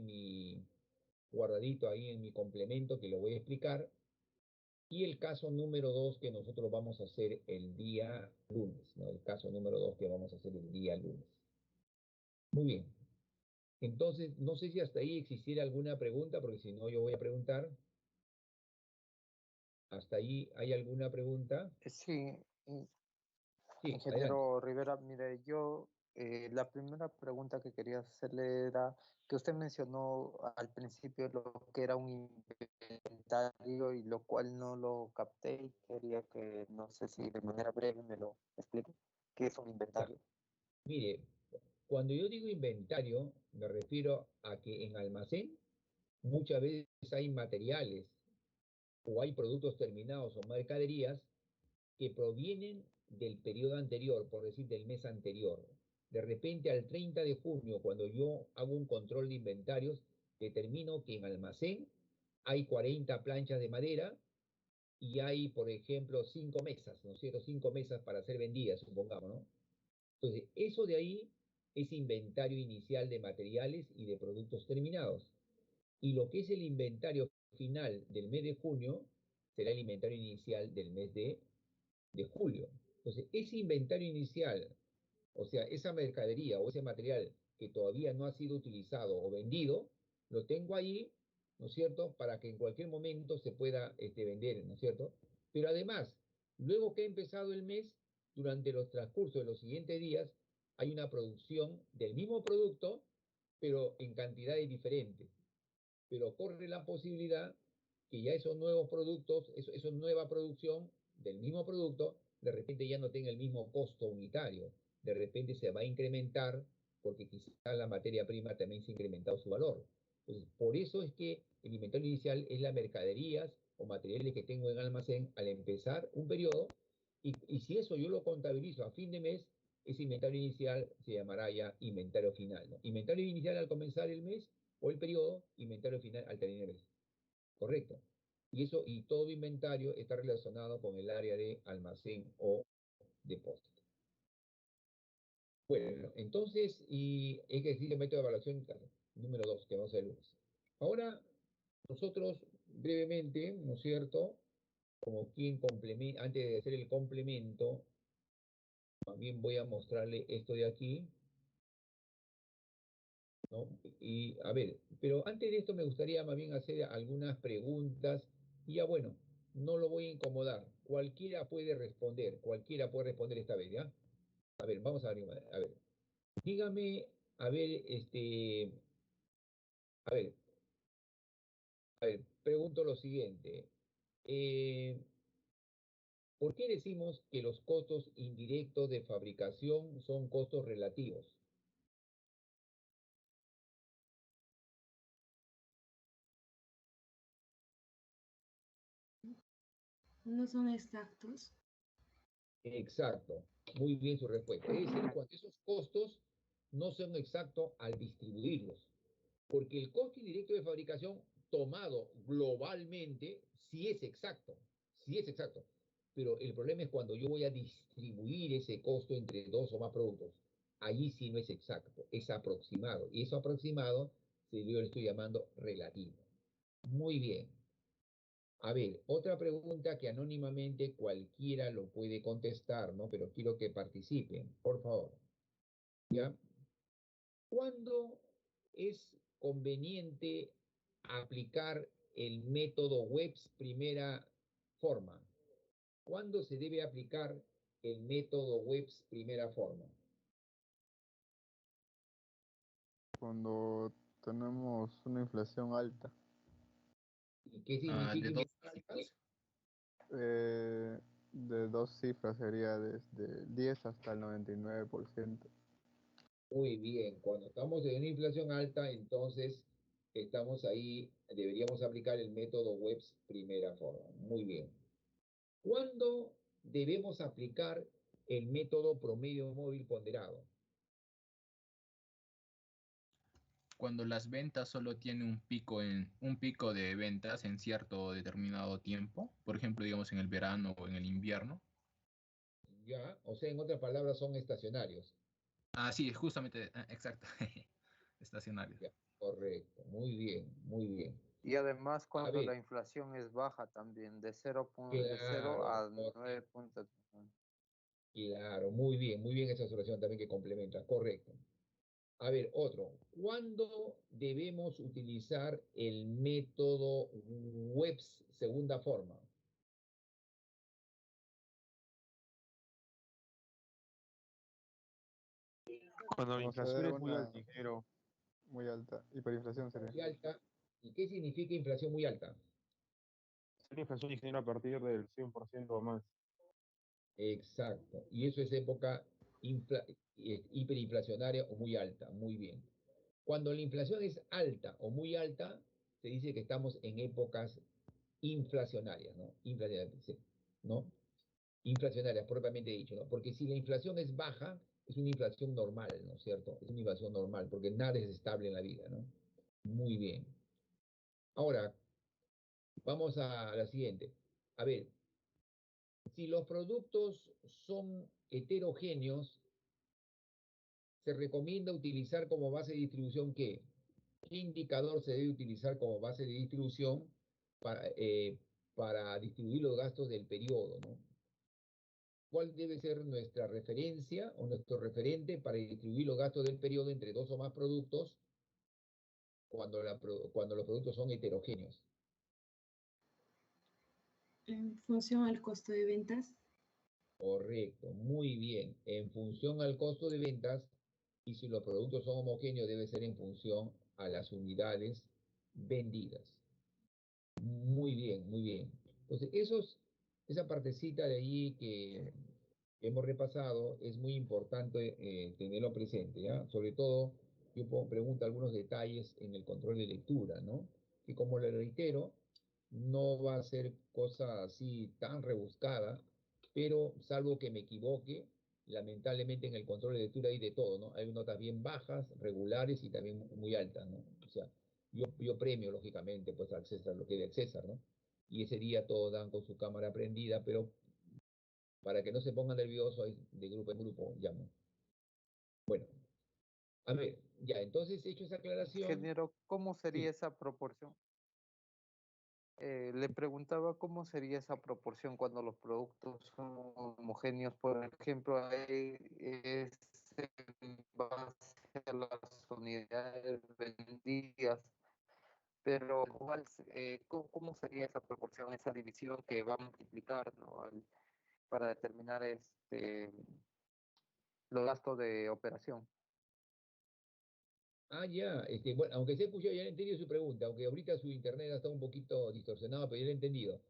Speaker 2: guardadito ahí en mi complemento que lo voy a explicar. Y el caso número 2 que nosotros vamos a hacer el día lunes, ¿no? El caso número 2 que vamos a hacer el día lunes. Muy bien. Entonces, no sé si hasta ahí existiera alguna pregunta, porque si no, yo voy a preguntar. ¿Hasta ahí hay alguna pregunta?
Speaker 1: Sí,
Speaker 2: Sí, adelante.
Speaker 1: ingeniero Rivera, mire, la primera pregunta que quería hacerle era que usted mencionó al principio lo que era un inventario y lo cual no lo capté y quería que, no sé si de manera breve me lo explique, ¿qué es un inventario?
Speaker 2: Mire, cuando yo digo inventario, me refiero a que en almacén muchas veces hay materiales o hay productos terminados o mercaderías que provienen del periodo anterior, por decir, del mes anterior. De repente, al 30 de junio, cuando yo hago un control de inventarios, determino que en almacén hay 40 planchas de madera y hay, por ejemplo, 5 mesas, ¿no es cierto? 5 mesas para ser vendidas, supongamos, ¿no? Entonces, eso de ahí es inventario inicial de materiales y de productos terminados. Y lo que es el inventario final del mes de junio será el inventario inicial del mes de julio. Entonces, ese inventario inicial, o sea, esa mercadería o ese material que todavía no ha sido utilizado o vendido, lo tengo ahí, ¿no es cierto?, para que en cualquier momento se pueda vender, ¿no es cierto? Pero además, luego que ha empezado el mes, durante los transcursos de los siguientes días, hay una producción del mismo producto, pero en cantidades diferentes. Pero corre la posibilidad que ya esos nuevos productos, esa nueva producción del mismo producto, de repente ya no tenga el mismo costo unitario. De repente se va a incrementar porque quizás la materia prima también se ha incrementado su valor. Entonces, por eso es que el inventario inicial es las mercaderías o materiales que tengo en almacén al empezar un periodo y si eso yo lo contabilizo a fin de mes, ese inventario inicial se llamará ya inventario final, ¿no? Inventario inicial al comenzar el mes o el periodo, inventario final al terminar el mes. Correcto. Y eso, y todo inventario está relacionado con el área de almacén o depósito. Bueno, entonces, y es que existe el método de evaluación número 2, que vamos a ver el lunes. Ahora, nosotros brevemente, ¿no es cierto? Como quien complementa, antes de hacer el complemento, también voy a mostrarle esto de aquí, ¿no? Y a ver, pero antes de esto me gustaría más bien hacer algunas preguntas y ya bueno, no lo voy a incomodar. Cualquiera puede responder esta vez, ¿ya? A ver, vamos a ver. Dígame, a ver, a ver, pregunto lo siguiente. ¿Por qué decimos que los costos indirectos de fabricación son costos relativos?
Speaker 6: No son exactos.
Speaker 2: Exacto, muy bien su respuesta. Es decir, cuando esos costos no son exactos al distribuirlos, porque el costo indirecto de fabricación tomado globalmente sí es exacto, pero el problema es cuando yo voy a distribuir ese costo entre dos o más productos. Allí sí no es exacto, es aproximado, y eso aproximado yo le estoy llamando relativo. Muy bien. A ver, otra pregunta que anónimamente cualquiera lo puede contestar, ¿no? Pero quiero que participen, por favor. ¿Ya? ¿Cuándo es conveniente aplicar el método Webs primera forma? ¿Cuándo se debe aplicar el método Webs primera forma?
Speaker 4: Cuando tenemos una inflación alta.
Speaker 2: ¿Y qué
Speaker 3: De
Speaker 2: significa?
Speaker 3: dos dígitos.
Speaker 4: De dos cifras sería desde el 10 hasta el 99%.
Speaker 2: Muy bien, cuando estamos en una inflación alta, entonces estamos ahí, deberíamos aplicar el método Webs primera forma. Muy bien. ¿Cuándo debemos aplicar el método promedio móvil ponderado?
Speaker 3: Cuando las ventas solo tienen un pico de ventas en cierto determinado tiempo, por ejemplo, digamos en el verano o en el invierno.
Speaker 2: Ya, o sea, en otras palabras, son estacionarios.
Speaker 3: Ah, sí, justamente, exacto. Estacionarios.
Speaker 2: Ya. Correcto, muy bien, muy bien.
Speaker 1: Y además
Speaker 2: A
Speaker 1: cuando
Speaker 2: ver,
Speaker 1: la inflación es baja también, de 0
Speaker 2: claro,
Speaker 1: a 9 puntos.
Speaker 2: claro, muy bien esa observación también que complementa, correcto. A ver, otro. ¿Cuándo debemos utilizar el método Webs segunda forma?
Speaker 7: Cuando la
Speaker 4: Cuando se
Speaker 7: inflación
Speaker 4: dé
Speaker 7: es muy
Speaker 4: una
Speaker 7: alta, ingeniero.
Speaker 4: muy alta, hiperinflación sería.
Speaker 2: Muy alta. ¿Y qué significa inflación muy alta?
Speaker 7: Es una inflación, ingeniero, a partir del 100% o más.
Speaker 2: Exacto. Y eso es época hiperinflacionaria o muy alta. Muy bien. Cuando la inflación es alta o muy alta, se dice que estamos en épocas inflacionarias, ¿no? Inflacionarias, sí, ¿no? Inflacionarias, propiamente dicho, ¿no? Porque si la inflación es baja, es una inflación normal, ¿no es cierto? Es una inflación normal, porque nada es estable en la vida, ¿no? Muy bien. Ahora, vamos a la siguiente. A ver, si los productos son heterogéneos, se recomienda utilizar como base de distribución ¿qué? ¿Qué indicador se debe utilizar como base de distribución para distribuir los gastos del periodo, ¿no? ¿Cuál debe ser nuestra referencia o nuestro referente para distribuir los gastos del periodo entre dos o más productos cuando los productos son heterogéneos?
Speaker 6: En función al costo de ventas.
Speaker 2: Correcto, muy bien. En función al costo de ventas, y si los productos son homogéneos, debe ser en función a las unidades vendidas. Muy bien, muy bien. Entonces, esa partecita de ahí que hemos repasado es muy importante tenerlo presente, ¿ya? Sobre todo, yo pregunto algunos detalles en el control de lectura, ¿no? Que como le reitero, no va a ser cosa así tan rebuscada, pero salvo que me equivoque, lamentablemente en el control de lectura hay de todo, ¿no? Hay notas bien bajas, regulares y también muy altas, ¿no? O sea, yo premio, lógicamente, pues al César lo que es del César, ¿no? Y ese día todos dan con su cámara prendida, pero para que no se pongan nerviosos de grupo en grupo, llamo. Bueno, a ver, ya, entonces hecho esa aclaración,
Speaker 1: Ingeniero, ¿cómo sería
Speaker 2: sí.
Speaker 1: esa proporción? Le preguntaba cómo sería esa proporción cuando los productos son homogéneos, por ejemplo, ahí es en base a las unidades vendidas, pero ¿cómo sería esa proporción, esa división que va a multiplicar, ¿no? Para determinar los gastos de operación?
Speaker 2: Ah, ya, bueno, aunque se escuchó, ya le he entendido su pregunta, aunque ahorita su internet está un poquito distorsionado, pero ya le he entendido.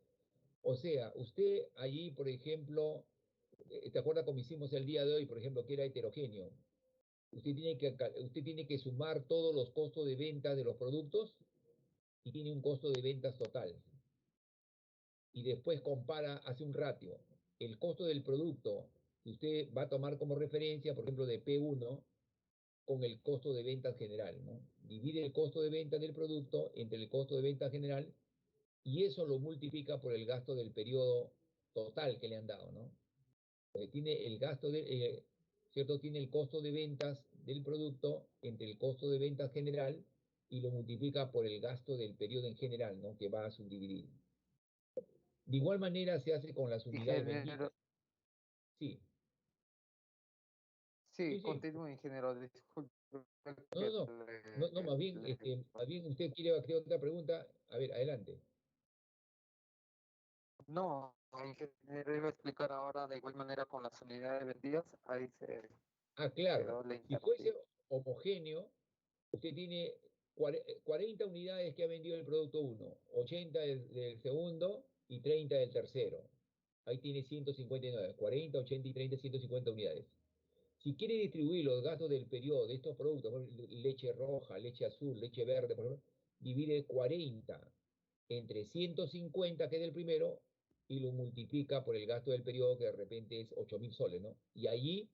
Speaker 2: O sea, usted allí, por ejemplo, ¿te acuerdas cómo hicimos el día de hoy, por ejemplo, que era heterogéneo? Usted tiene que sumar todos los costos de venta de los productos y tiene un costo de ventas total. Y después compara, hace un ratio. El costo del producto que usted va a tomar como referencia, por ejemplo, de P1, con el costo de venta general, ¿no? Divide el costo de venta del producto entre el costo de venta general y eso lo multiplica por el gasto del periodo total que le han dado, ¿no? Tiene el gasto ¿cierto? Tiene el costo de ventas del producto entre el costo de ventas general y lo multiplica por el gasto del periodo en general, ¿no? Que va a subdividir. De igual manera se hace con las unidades vendidas.
Speaker 1: Ingeniero,
Speaker 2: Sí,
Speaker 1: sí,
Speaker 2: sí, sí.
Speaker 1: continúe, ingeniero, disculpe
Speaker 2: No,
Speaker 1: que
Speaker 2: no, no, no, no, más bien usted quiere hacer otra pregunta. A ver, adelante.
Speaker 1: no, ingeniero, iba a explicar ahora de igual manera con las unidades vendidas, ahí se
Speaker 2: Ah, claro.
Speaker 1: quedó, le
Speaker 2: Si fuese
Speaker 1: interrumpí.
Speaker 2: homogéneo, usted tiene 40 unidades que ha vendido el producto uno, 80 del segundo y 30 del tercero. Ahí tiene 159, 40, 80 y 30, 150 unidades. Si quiere distribuir los gastos del periodo de estos productos, por ejemplo, leche roja, leche azul, leche verde, por ejemplo, divide 40 entre 150, que es el primero, y lo multiplica por el gasto del periodo, que de repente es 8.000 soles, ¿no? Y allí,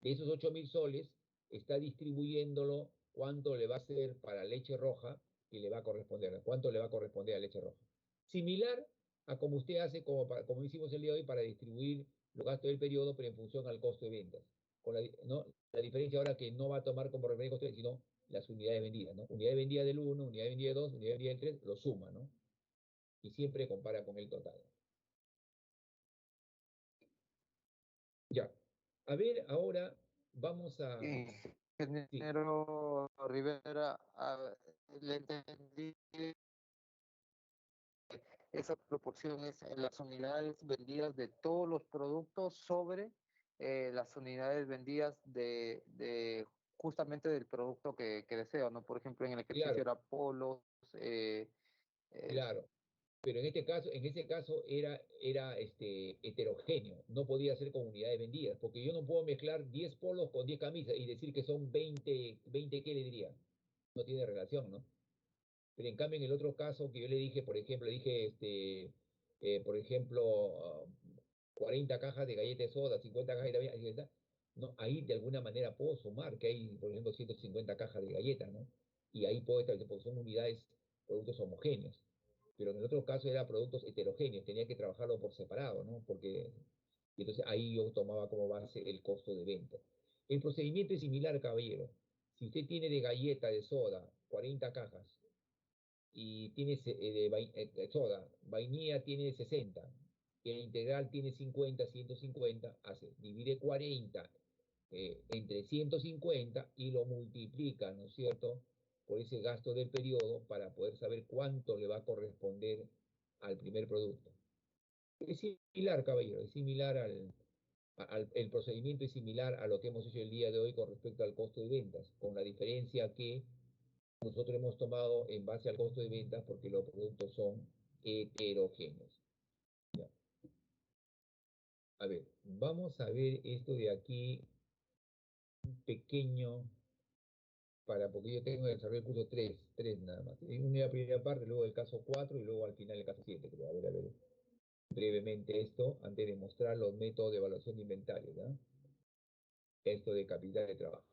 Speaker 2: de esos 8.000 soles, está distribuyéndolo cuánto le va a ser para leche roja y le va a corresponder, cuánto le va a corresponder a leche roja. Similar a como usted hace, como hicimos el día de hoy, para distribuir los gastos del periodo, pero en función al costo de ventas. ¿No? La diferencia ahora que no va a tomar como referencia, sino las unidades vendidas, ¿no? Unidad vendida del 1, unidad vendida del 2, unidad vendida del 3, lo suma, ¿no? Y siempre compara con el total. Ya. A ver, ahora vamos a... Sí,
Speaker 1: Ingeniero Rivera, le entendí esa proporción es en las unidades vendidas de todos los productos sobre las unidades vendidas justamente del producto que deseo, ¿no? Por ejemplo, en el ejercicio
Speaker 2: claro,
Speaker 1: era polos, eh,
Speaker 2: claro. Pero en ese caso era heterogéneo, no podía ser con unidades vendidas, porque yo no puedo mezclar 10 polos con 10 camisas y decir que son 20 ¿qué le diría? No tiene relación, ¿no? Pero en cambio, en el otro caso que yo le dije, por ejemplo, por ejemplo, 40 cajas de galletas de soda, 50 cajas de galletas, no, ahí de alguna manera puedo sumar que hay, por ejemplo, 150 cajas de galletas, ¿no? Y ahí puedo establecer, porque son unidades, productos homogéneos. Pero en el otro caso era productos heterogéneos, tenía que trabajarlo por separado, ¿no? Y entonces ahí yo tomaba como base el costo de venta. El procedimiento es similar, caballero. Si usted tiene de galleta de soda 40 cajas y tiene soda, vainilla tiene 60, el integral tiene 50, 150, divide 40 entre 150 y lo multiplica, ¿no es cierto?, por ese gasto del periodo para poder saber cuánto le va a corresponder al primer producto. Es similar, caballero, es similar el procedimiento es similar a lo que hemos hecho el día de hoy con respecto al costo de ventas, con la diferencia que nosotros hemos tomado en base al costo de ventas porque los productos son heterogéneos. Ya. A ver, vamos a ver esto de aquí, un pequeño, porque yo tengo que desarrollar el curso 3 nada más. Una primera parte, luego el caso 4 y luego al final el caso 7. Creo. A ver, brevemente esto, antes de mostrar los métodos de evaluación de inventario, ¿ya? Esto de capital de trabajo.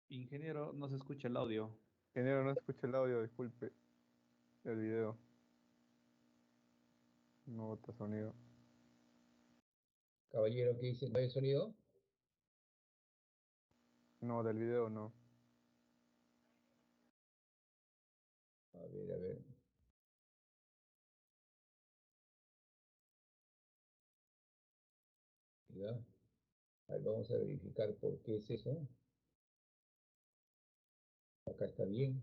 Speaker 5: Ingeniero, no se escucha el audio.
Speaker 4: Ingeniero, no escucha el audio, disculpe. El video. No bota sonido.
Speaker 2: Caballero, ¿qué dice? ¿No hay sonido?
Speaker 4: No, del video no.
Speaker 2: A ver, a ver. ¿Ya? A ver, vamos a verificar por qué es eso. Acá está bien.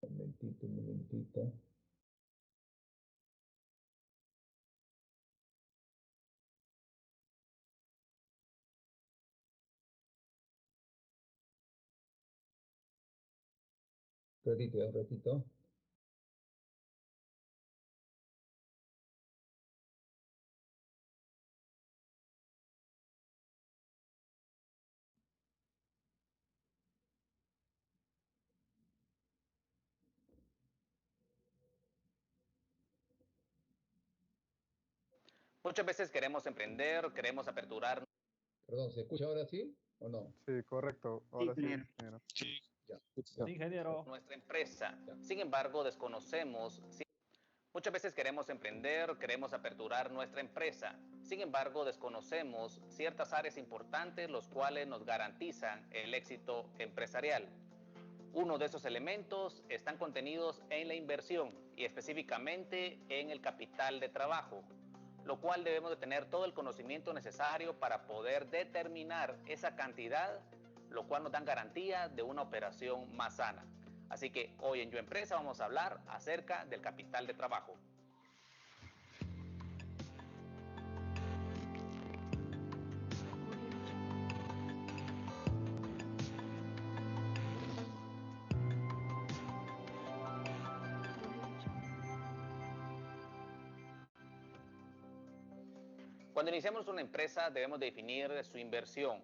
Speaker 2: Un momentito, un momentito. Un ratito, un ratito.
Speaker 8: Muchas veces queremos emprender, queremos aperturar.
Speaker 2: Perdón, ¿se escucha ahora sí o no?
Speaker 4: Sí, correcto.
Speaker 5: Sí,
Speaker 4: Ahora sí,
Speaker 5: ingeniero.
Speaker 4: ingeniero.
Speaker 2: Ya,
Speaker 5: Sí, ingeniero.
Speaker 8: nuestra empresa. Sin embargo, desconocemos. Muchas veces queremos emprender, queremos aperturar nuestra empresa. Sin embargo, desconocemos ciertas áreas importantes los cuales nos garantizan el éxito empresarial. Uno de esos elementos están contenidos en la inversión y específicamente en el capital de trabajo, lo cual debemos de tener todo el conocimiento necesario para poder determinar esa cantidad, lo cual nos dan garantía de una operación más sana. Así que hoy en Yo Empresa vamos a hablar acerca del capital de trabajo. Cuando iniciamos una empresa debemos definir su inversión.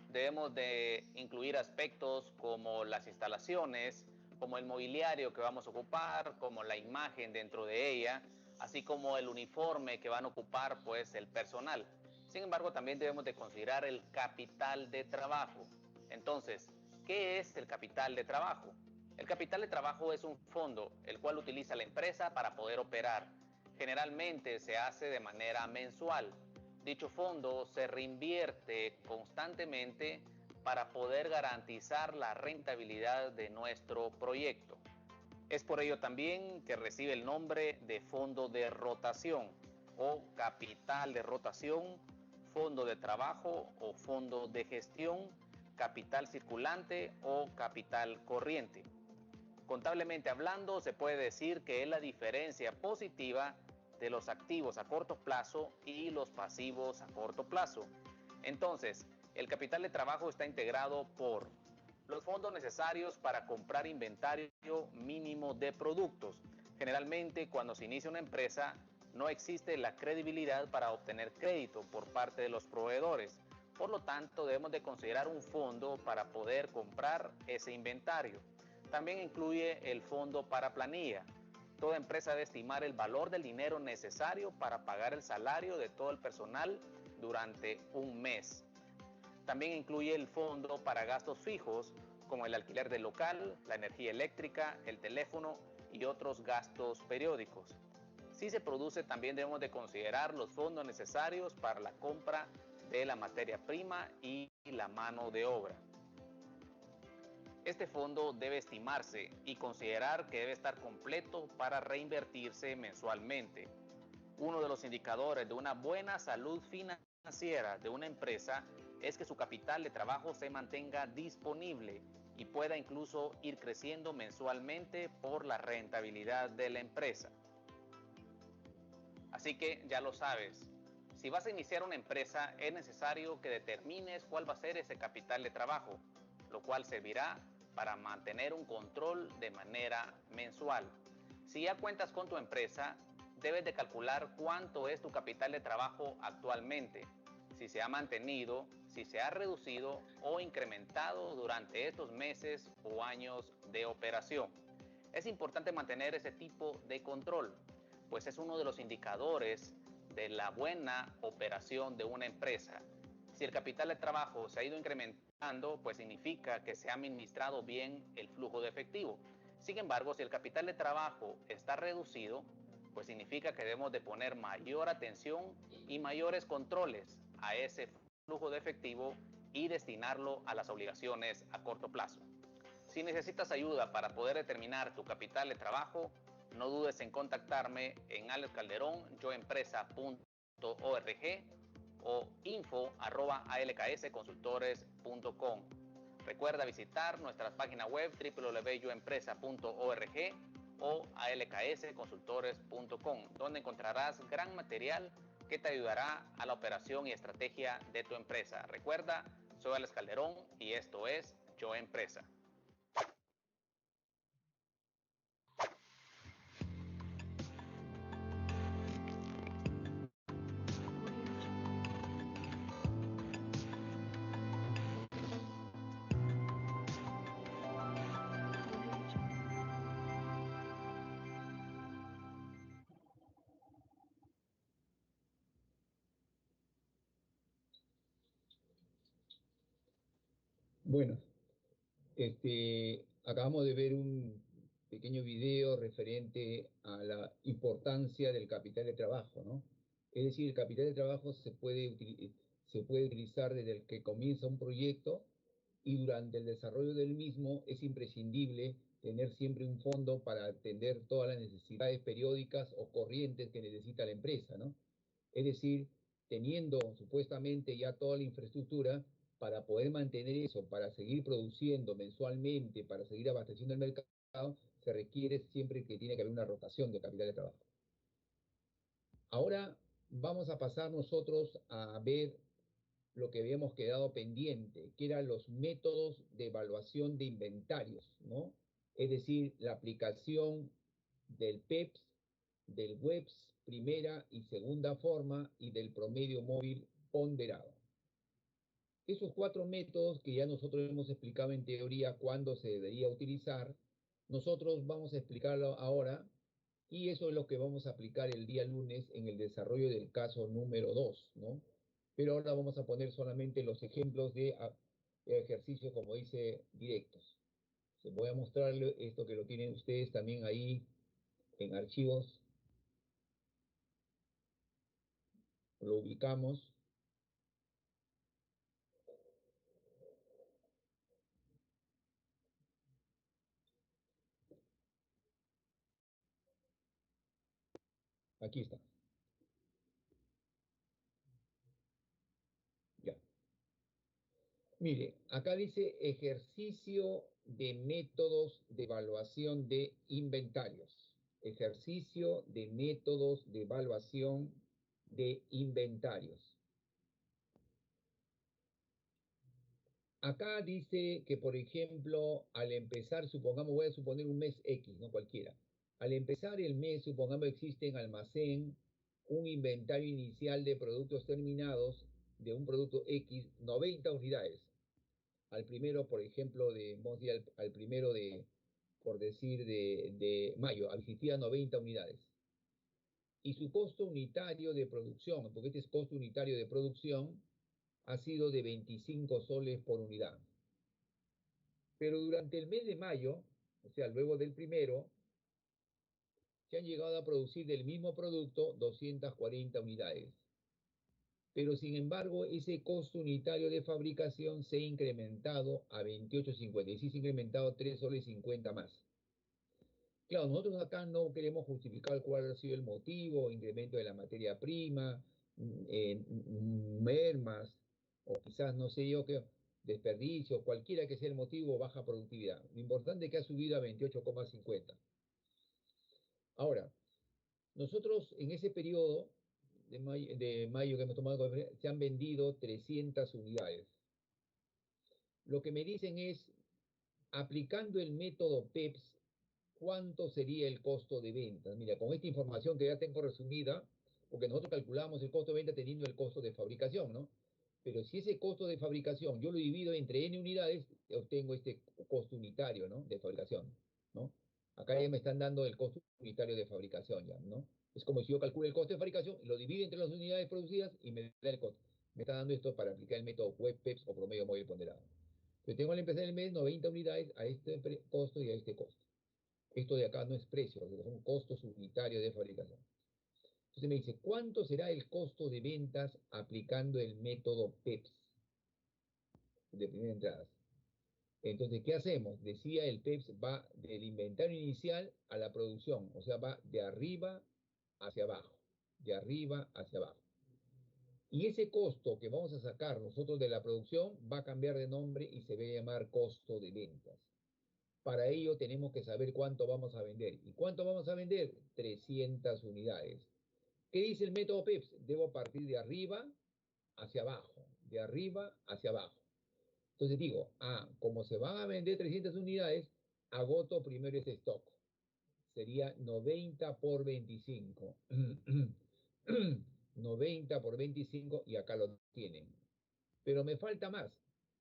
Speaker 8: debemos de incluir aspectos como las instalaciones, como el mobiliario que vamos a ocupar, como la imagen dentro de ella, así como el uniforme que van a ocupar pues el personal. Sin embargo, también debemos de considerar el capital de trabajo. Entonces, ¿qué es el capital de trabajo? El capital de trabajo es un fondo el cual utiliza la empresa para poder operar. Generalmente se hace de manera mensual. Dicho fondo se reinvierte constantemente para poder garantizar la rentabilidad de nuestro proyecto. Es por ello también que recibe el nombre de fondo de rotación o capital de rotación, fondo de trabajo o fondo de gestión, capital circulante o capital corriente. Contablemente hablando, se puede decir que es la diferencia positiva de los activos a corto plazo y los pasivos a corto plazo. Entonces, el capital de trabajo está integrado por los fondos necesarios para comprar inventario mínimo de productos. Generalmente, cuando se inicia una empresa, no existe la credibilidad para obtener crédito por parte de los proveedores. Por lo tanto, debemos de considerar un fondo para poder comprar ese inventario. También incluye el fondo para planilla. Toda empresa debe estimar el valor del dinero necesario para pagar el salario de todo el personal durante un mes. También incluye el fondo para gastos fijos, como el alquiler del local, la energía eléctrica, el teléfono y otros gastos periódicos. Si se produce, también debemos de considerar los fondos necesarios para la compra de la materia prima y la mano de obra. Este fondo debe estimarse y considerar que debe estar completo para reinvertirse mensualmente. Uno de los indicadores de una buena salud financiera de una empresa es que su capital de trabajo se mantenga disponible y pueda incluso ir creciendo mensualmente por la rentabilidad de la empresa. Así que ya lo sabes, si vas a iniciar una empresa es necesario que determines cuál va a ser ese capital de trabajo, lo cual servirá para mantener un control de manera mensual. Si ya cuentas con tu empresa, debes de calcular cuánto es tu capital de trabajo actualmente, si se ha mantenido, si se ha reducido o incrementado durante estos meses o años de operación. Es importante mantener ese tipo de control, pues es uno de los indicadores de la buena operación de una empresa. Si el capital de trabajo se ha ido incrementando, pues significa que se ha administrado bien el flujo de efectivo. Sin embargo, si el capital de trabajo está reducido, pues significa que debemos de poner mayor atención y mayores controles a ese flujo de efectivo y destinarlo a las obligaciones a corto plazo. Si necesitas ayuda para poder determinar tu capital de trabajo, no dudes en contactarme en alexcalderon.yoempresa.org o info@alksconsultores.com. Recuerda visitar nuestra página web www.yoempresa.org o alksconsultores.com, donde encontrarás gran material que te ayudará a la operación y estrategia de tu empresa. Recuerda, soy Alex Calderón y esto es Yo Empresa.
Speaker 2: Bueno, acabamos de ver un pequeño video referente a la importancia del capital de trabajo, ¿no? Es decir, el capital de trabajo se puede utilizar desde el que comienza un proyecto y durante el desarrollo del mismo es imprescindible tener siempre un fondo para atender todas las necesidades periódicas o corrientes que necesita la empresa, ¿no? Es decir, teniendo supuestamente ya toda la infraestructura para poder mantener eso, para seguir produciendo mensualmente, para seguir abasteciendo el mercado, se requiere siempre que tiene que haber una rotación de capital de trabajo. Ahora vamos a pasar nosotros a ver lo que habíamos quedado pendiente, que eran los métodos de evaluación de inventarios, ¿no? Es decir, la aplicación del PEPS, del WEPS primera y segunda forma y del promedio móvil ponderado. Esos 4 métodos que ya nosotros hemos explicado en teoría cuándo se debería utilizar, nosotros vamos a explicarlo ahora y eso es lo que vamos a aplicar el día lunes en el desarrollo del caso número 2, ¿no? Pero ahora vamos a poner solamente los ejemplos de ejercicios, como dice, directos. Voy a mostrarle esto que lo tienen ustedes también ahí en archivos. Lo ubicamos. Aquí está. Ya. Mire, acá dice ejercicio de métodos de evaluación de inventarios. Ejercicio de métodos de evaluación de inventarios. Acá dice que, por ejemplo, al empezar, supongamos, voy a suponer un mes X, no cualquiera. Al empezar el mes, supongamos, existe en almacén un inventario inicial de productos terminados de un producto X, 90 unidades. Al primero, por ejemplo, vamos a decir, al primero de, por decir, de mayo, existía 90 unidades. Y su costo unitario de producción, porque este es costo unitario de producción, ha sido de 25 soles por unidad. Pero durante el mes de mayo, o sea, luego del primero, se han llegado a producir del mismo producto 240 unidades. Pero sin embargo, ese costo unitario de fabricación se ha incrementado a 28.50, y sí se ha incrementado 3 soles 50 más. Claro, nosotros acá no queremos justificar cuál ha sido el motivo, incremento de la materia prima, mermas, o quizás, no sé yo qué, desperdicio, cualquiera que sea el motivo, baja productividad. Lo importante es que ha subido a 28,50. Ahora, nosotros en ese periodo de mayo que hemos tomado, se han vendido 300 unidades. Lo que me dicen es, aplicando el método PEPS, ¿cuánto sería el costo de ventas? Mira, con esta información que ya tengo resumida, porque nosotros calculamos el costo de venta teniendo el costo de fabricación, ¿no? Pero si ese costo de fabricación yo lo divido entre N unidades, obtengo este costo unitario, ¿no? De fabricación, ¿no? Acá ya me están dando el costo unitario de fabricación, ya, ¿no? Es como si yo calculo el costo de fabricación, lo divido entre las unidades producidas y me da el costo. Me está dando esto para aplicar el método web PEPS o promedio móvil ponderado. Yo tengo al empezar el mes 90 unidades a este costo y a este costo. Esto de acá no es precio, son costos unitarios de fabricación. Entonces me dice, ¿cuánto será el costo de ventas aplicando el método PEPS de primera entrada? Entonces, ¿qué hacemos? Decía, el PEPS va del inventario inicial a la producción, o sea, va de arriba hacia abajo, de arriba hacia abajo. Y ese costo que vamos a sacar nosotros de la producción va a cambiar de nombre y se va a llamar costo de ventas. Para ello tenemos que saber cuánto vamos a vender. ¿Y cuánto vamos a vender? 300 unidades. ¿Qué dice el método PEPS? Debo partir de arriba hacia abajo, de arriba hacia abajo. Entonces digo, como se van a vender 300 unidades, agoto primero ese stock. Sería 90 por 25. 90 por 25 y acá lo tienen. Pero me falta más.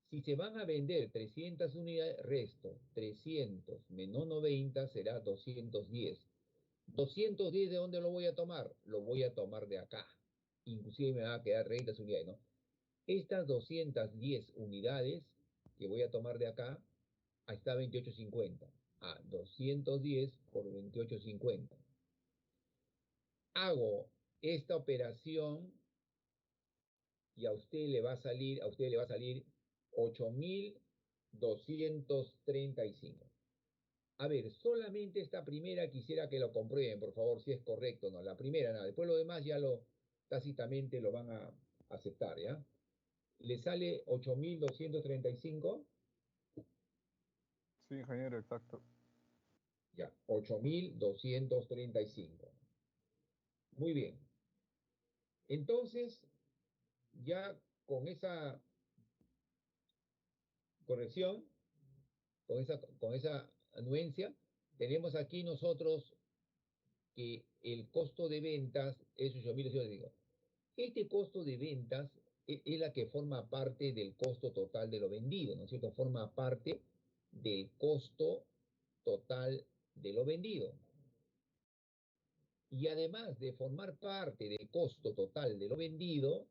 Speaker 2: Si se van a vender 300 unidades, resto 300 menos 90 será 210. 210, ¿de dónde lo voy a tomar? Lo voy a tomar de acá. Inclusive me van a quedar 30 unidades, ¿no? Estas 210 unidades que voy a tomar de acá, ahí está 28.50. 210 por 28.50. Hago esta operación y a usted le va a salir 8.235. A ver, solamente esta primera quisiera que lo comprueben, por favor, si es correcto o no. La primera, nada. Después lo demás ya tácitamente lo van a aceptar, ¿ya? Le sale 8.235.
Speaker 4: Sí, ingeniero, exacto.
Speaker 2: Ya, 8.235. Muy bien. Entonces, ya con esa corrección, con esa anuencia, tenemos aquí nosotros que el costo de ventas es 8.235. Este costo de ventas es la que forma parte del costo total de lo vendido, ¿no es cierto? Forma parte del costo total de lo vendido. Y además de formar parte del costo total de lo vendido,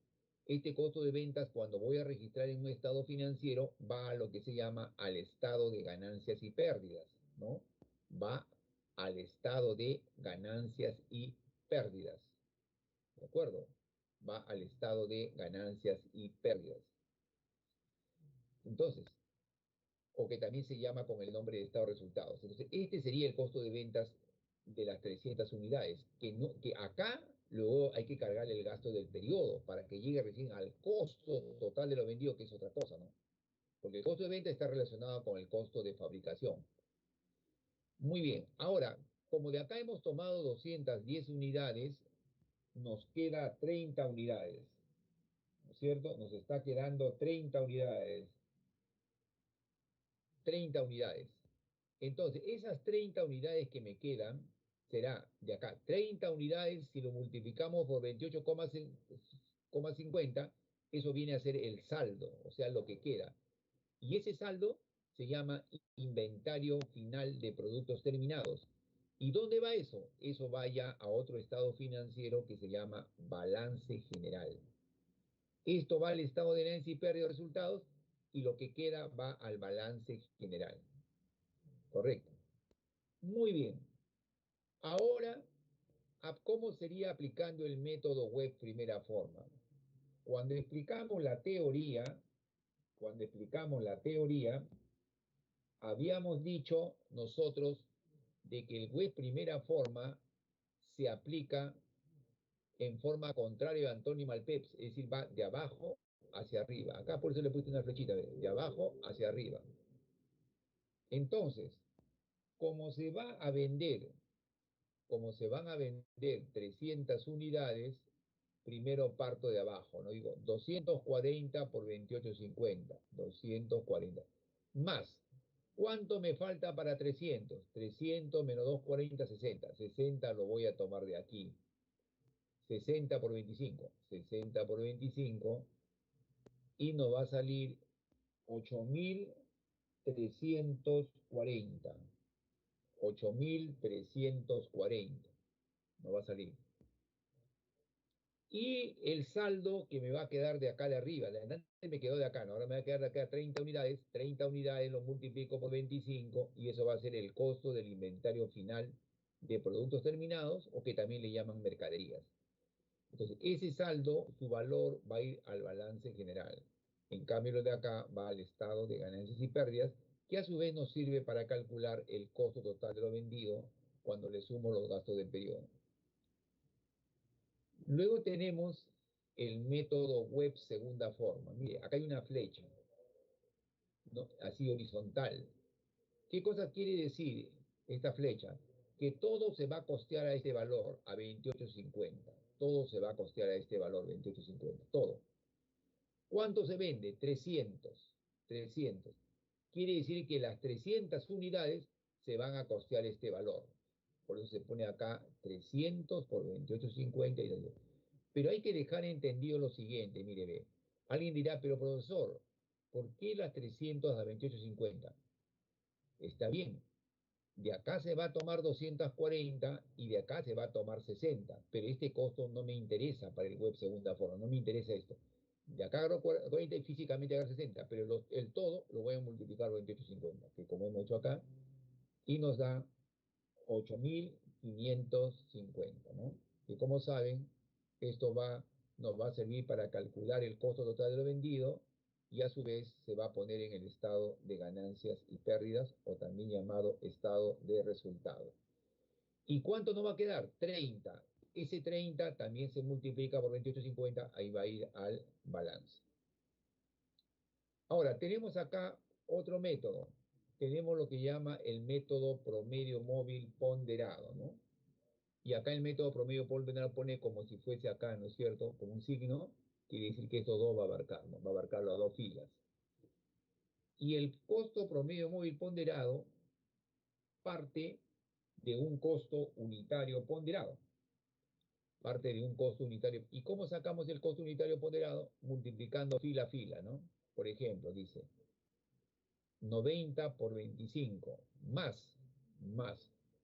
Speaker 2: este costo de ventas, cuando voy a registrar en un estado financiero, va a lo que se llama al estado de ganancias y pérdidas, ¿no? Va al estado de ganancias y pérdidas, ¿de acuerdo? Va al estado de ganancias y pérdidas. Entonces, o que también se llama con el nombre de estado de resultados. Entonces, este sería el costo de ventas de las 300 unidades, que acá luego hay que cargarle el gasto del periodo para que llegue recién al costo total de lo vendido, que es otra cosa, ¿no? Porque el costo de venta está relacionado con el costo de fabricación. Muy bien, ahora, como de acá hemos tomado 210 unidades, nos queda 30 unidades, ¿no es cierto? Nos está quedando 30 unidades. 30 unidades. Entonces, esas 30 unidades que me quedan, será de acá, 30 unidades, si lo multiplicamos por 28,50, eso viene a ser el saldo, o sea, lo que queda. Y ese saldo se llama inventario final de productos terminados. ¿Y dónde va eso? Eso va ya a otro estado financiero que se llama balance general. Esto va al estado de ganancia y pérdida de resultados y lo que queda va al balance general. Correcto. Muy bien. Ahora, ¿cómo sería aplicando el método web primera forma? Cuando explicamos la teoría, habíamos dicho nosotros de que el web primera forma se aplica en forma contraria a Antonio Malpeps, es decir, va de abajo hacia arriba. Acá por eso le he puesto una flechita, de abajo hacia arriba. Entonces, como se va a vender, como se van a vender 300 unidades, primero parto de abajo, ¿no? Digo, 240 por 28,50, 240. Más, ¿cuánto me falta para 300? 300 menos 240, 60. 60 lo voy a tomar de aquí. 60 por 25. 60 por 25. Y nos va a salir 8.340. 8.340 no va a salir. Y el saldo que me va a quedar de acá de arriba, de adelante me quedó de acá, ¿no? Ahora me va a quedar de acá 30 unidades, 30 unidades lo multiplico por 25 y eso va a ser el costo del inventario final de productos terminados o que también le llaman mercaderías. Entonces, ese saldo, su valor va a ir al balance general. En cambio, lo de acá va al estado de ganancias y pérdidas, que a su vez nos sirve para calcular el costo total de lo vendido cuando le sumo los gastos del periodo. Luego tenemos el método web segunda forma. Mire, acá hay una flecha, ¿no? Así horizontal. ¿Qué cosa quiere decir esta flecha? Que todo se va a costear a este valor, a 28,50. Todo se va a costear a este valor, 28,50. Todo. ¿Cuánto se vende? 300. 300. Quiere decir que las 300 unidades se van a costear este valor. Por eso se pone acá 300 por 28,50 y pero hay que dejar entendido lo siguiente, mire, ve. Alguien dirá, pero profesor, ¿por qué las 300 a 28,50? Está bien, de acá se va a tomar 240 y de acá se va a tomar 60, pero este costo no me interesa para el web segunda forma, no me interesa esto. De acá agarro 40 y físicamente agarro 60, pero el todo lo voy a multiplicar por 28,50, que como hemos hecho acá, y nos da 8.550, ¿no? Y como saben, esto nos va a servir para calcular el costo total de lo vendido y a su vez se va a poner en el estado de ganancias y pérdidas o también llamado estado de resultado. ¿Y cuánto nos va a quedar? 30. Ese 30 también se multiplica por 28,50, ahí va a ir al balance. Ahora, tenemos acá otro método. Tenemos lo que llama el método promedio móvil ponderado, ¿no? Y acá el método promedio ponderado pone como si fuese acá, ¿no es cierto? Como un signo, quiere decir que estos dos va a abarcar, ¿no? Va a abarcar las dos filas. Y el costo promedio móvil ponderado parte de un costo unitario ponderado. parte de un costo unitario. ¿Y cómo sacamos el costo unitario ponderado? Multiplicando fila a fila, ¿no? Por ejemplo, dice 90 por 25, más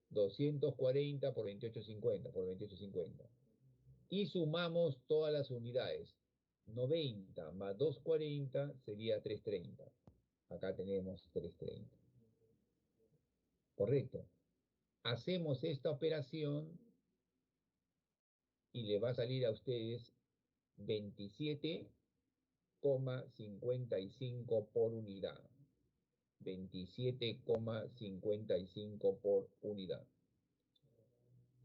Speaker 2: 240 por 28,50, por 28,50. Y sumamos todas las unidades. 90 más 240 sería 330. Acá tenemos 330. Correcto. Hacemos esta operación y le va a salir a ustedes 27,55 por unidad. 27,55 por unidad.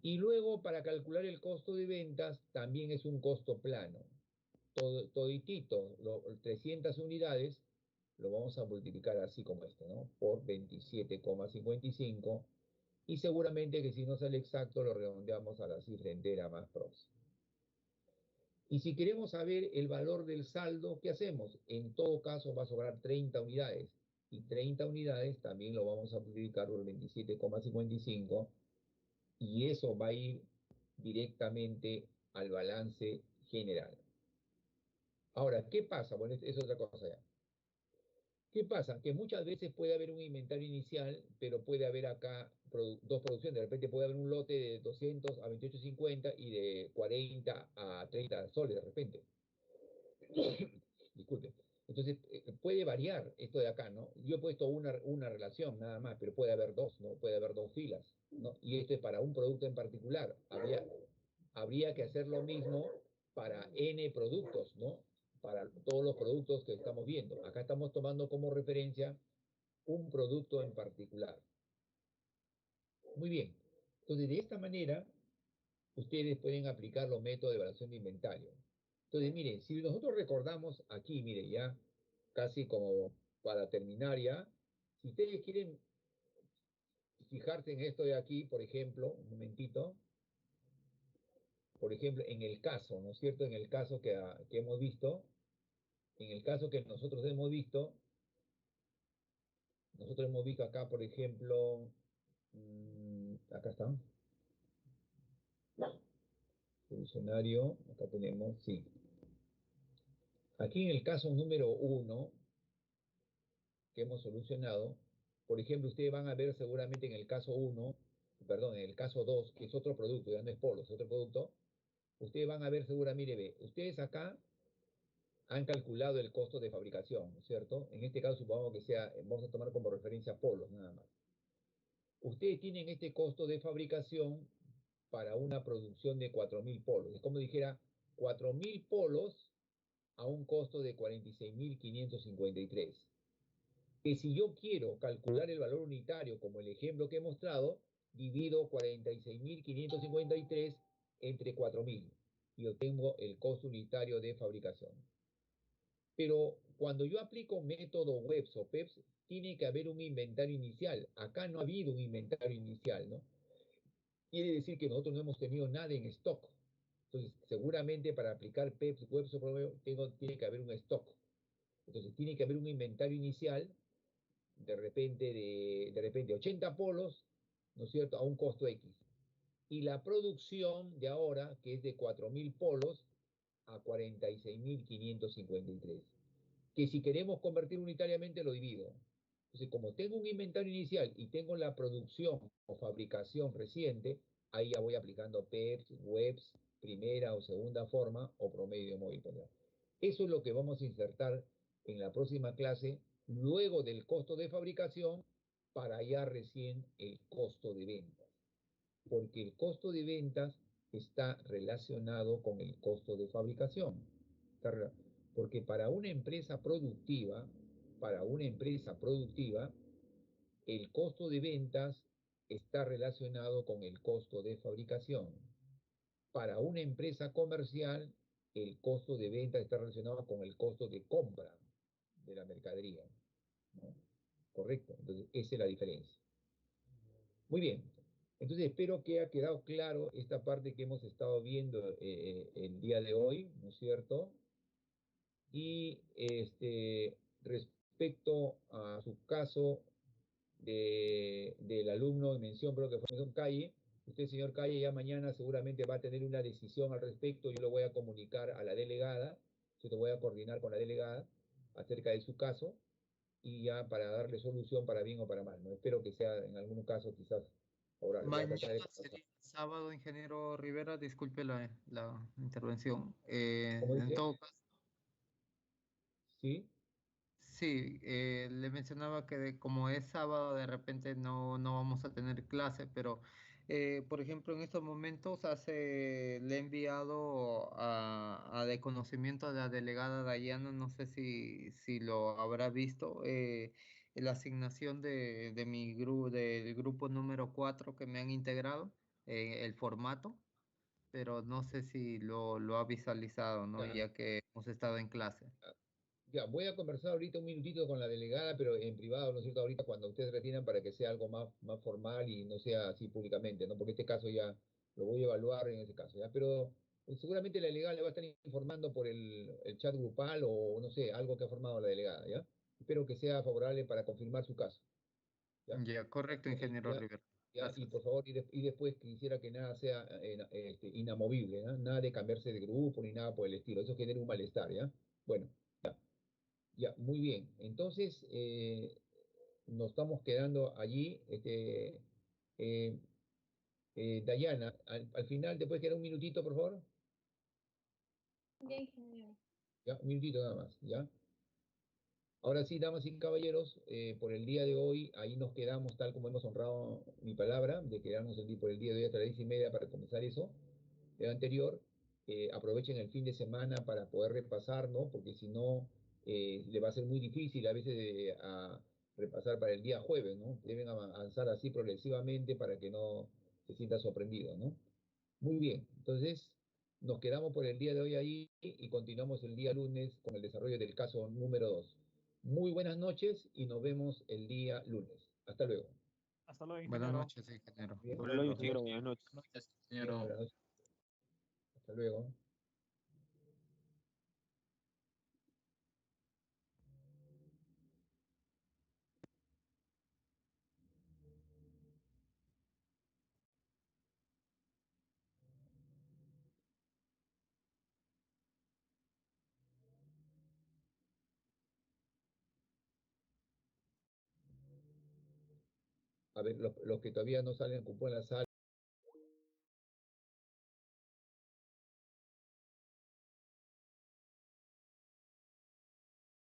Speaker 2: Y luego, para calcular el costo de ventas, también es un costo plano. Toditito, 300 unidades, lo vamos a multiplicar así como esto, ¿no? Por 27,55. Y seguramente que si no sale exacto, lo redondeamos a la cifra entera más próxima. Y si queremos saber el valor del saldo, ¿qué hacemos? En todo caso va a sobrar 30 unidades. Y 30 unidades también lo vamos a multiplicar por 27,55. Y eso va a ir directamente al balance general. Ahora, ¿qué pasa? Bueno, es otra cosa ya. ¿Qué pasa? Que muchas veces puede haber un inventario inicial, pero puede haber acá dos producciones. De repente puede haber un lote de 200 a 28,50 y de 40 a 30 soles de repente. Disculpe. Entonces, puede variar esto de acá, ¿no? Yo he puesto una relación nada más, pero puede haber dos, ¿no? Puede haber dos filas, ¿no? Y esto es para un producto en particular. Habría que hacer lo mismo para N productos, ¿no? Para todos los productos que estamos viendo. Acá estamos tomando como referencia un producto en particular. Muy bien. Entonces, de esta manera, ustedes pueden aplicar los métodos de evaluación de inventario. Entonces, miren, si nosotros recordamos aquí, mire, ya casi como para terminar ya, si ustedes quieren fijarse en esto de aquí, por ejemplo, un momentito, por ejemplo, en el caso, ¿no es cierto? En el caso que hemos visto, en el caso que nosotros hemos visto acá, por ejemplo, acá está, solucionario, acá tenemos, sí. Aquí en el caso número 1, que hemos solucionado, por ejemplo, ustedes van a ver seguramente en el caso 1, perdón, en el caso 2, que es otro producto, ya no es polo, es otro producto, ustedes van a ver seguramente, mire, ustedes acá han calculado el costo de fabricación, ¿no es cierto? En este caso supongamos que sea, vamos a tomar como referencia polos nada más. Ustedes tienen este costo de fabricación para una producción de 4.000 polos. Es como dijera, 4.000 polos a un costo de 46.553. Que si yo quiero calcular el valor unitario, como el ejemplo que he mostrado, divido 46.553 entre 4.000 y obtengo el costo unitario de fabricación. Pero cuando yo aplico método WEPS o PEPS, tiene que haber un inventario inicial. Acá no ha habido un inventario inicial, ¿no? Quiere decir que nosotros no hemos tenido nada en stock. Entonces, seguramente para aplicar PEPS, WEPS o PROMEO, tiene que haber un stock. Entonces, tiene que haber un inventario inicial de repente 80 polos, ¿no es cierto?, a un costo X. Y la producción de ahora, que es de 4.000 polos, a 46.553. Que si queremos convertir unitariamente, lo divido. Entonces, como tengo un inventario inicial y tengo la producción o fabricación reciente, ahí ya voy aplicando PEPS, WEPS, primera o segunda forma, o promedio móvil. Eso es lo que vamos a insertar en la próxima clase, luego del costo de fabricación, para hallar recién el costo de ventas. Porque el costo de ventas está relacionado con el costo de fabricación. Porque para una empresa productiva, el costo de ventas está relacionado con el costo de fabricación. Para una empresa comercial, el costo de ventas está relacionado con el costo de compra de la mercadería, ¿no? Correcto. Entonces, esa es la diferencia. Muy bien. Entonces, espero que haya quedado claro esta parte que hemos estado viendo el día de hoy, ¿no es cierto? Y respecto a su caso del alumno de mención, creo que fue mención calle, Usted, señor Calle, ya mañana seguramente va a tener una decisión al respecto. Yo lo voy a comunicar a la delegada, yo te voy a coordinar con la delegada acerca de su caso y ya para darle solución para bien o para mal, ¿no? Espero que sea en algunos casos quizás favorable. Voy a
Speaker 9: Mañana
Speaker 2: tratar de conversar.
Speaker 9: sería sábado, ingeniero Rivera, disculpe la intervención.
Speaker 2: ¿Cómo
Speaker 9: En
Speaker 2: dice?
Speaker 9: todo caso,
Speaker 2: ¿Sí?
Speaker 9: sí, le mencionaba que como es sábado, de repente no vamos a tener clase, pero por ejemplo, en estos momentos le he enviado de conocimiento a la delegada Dayana, no sé si lo habrá visto, la asignación de mi grupo, del grupo número 4 que me han integrado, el formato, pero no sé si lo ha visualizado, ¿no?
Speaker 2: Ya,
Speaker 9: Ya que hemos estado en clase.
Speaker 2: ya, voy a conversar ahorita un minutito con la delegada, pero en privado, ¿no es cierto? Ahorita cuando ustedes retiran para que sea algo más formal y no sea así públicamente, ¿no? Porque este caso ya lo voy a evaluar en ese caso, ¿ya? Pero seguramente la delegada le va a estar informando por el chat grupal o no sé, algo que ha formado la delegada, ¿ya? Espero que sea favorable para confirmar su caso, ¿ya?
Speaker 9: Ya, correcto, ingeniero
Speaker 2: Ya,
Speaker 9: Rivera.
Speaker 2: ya, y
Speaker 9: Gracias.
Speaker 2: por favor, y después quisiera que nada sea inamovible, ¿no? Nada de cambiarse de grupo ni nada por el estilo, eso genera un malestar, ¿ya? Bueno. Ya, muy bien. Entonces, nos estamos quedando allí. Eh, Dayana, al final, ¿te puedes quedar un minutito, por favor?
Speaker 10: Ya, ingeniero.
Speaker 2: Ya, un minutito nada más, ¿ya? Ahora sí, damas y caballeros, por el día de hoy, ahí nos quedamos tal como hemos honrado mi palabra, de quedarnos por el día de hoy hasta las 10:30 para comenzar eso. El anterior, aprovechen el fin de semana para poder repasar, ¿no? Porque si no, le va a ser muy difícil a veces repasar para el día jueves, ¿no? Deben avanzar así progresivamente para que no se sienta sorprendido, ¿no? Muy bien, entonces nos quedamos por el día de hoy ahí y continuamos el día lunes con el desarrollo del caso número 2. Muy buenas noches y nos vemos el día lunes. Hasta luego.
Speaker 5: Hasta luego,
Speaker 9: Buenas
Speaker 5: ingeniero.
Speaker 9: noches, ingeniero.
Speaker 2: Bien,
Speaker 7: Hasta luego,
Speaker 3: Bien,
Speaker 7: ingeniero. Buenas noches.
Speaker 3: buenas noches,
Speaker 2: bien,
Speaker 3: ingeniero.
Speaker 2: buenas noches. Hasta luego. A ver, los que todavía no salen, ocupó en la sala.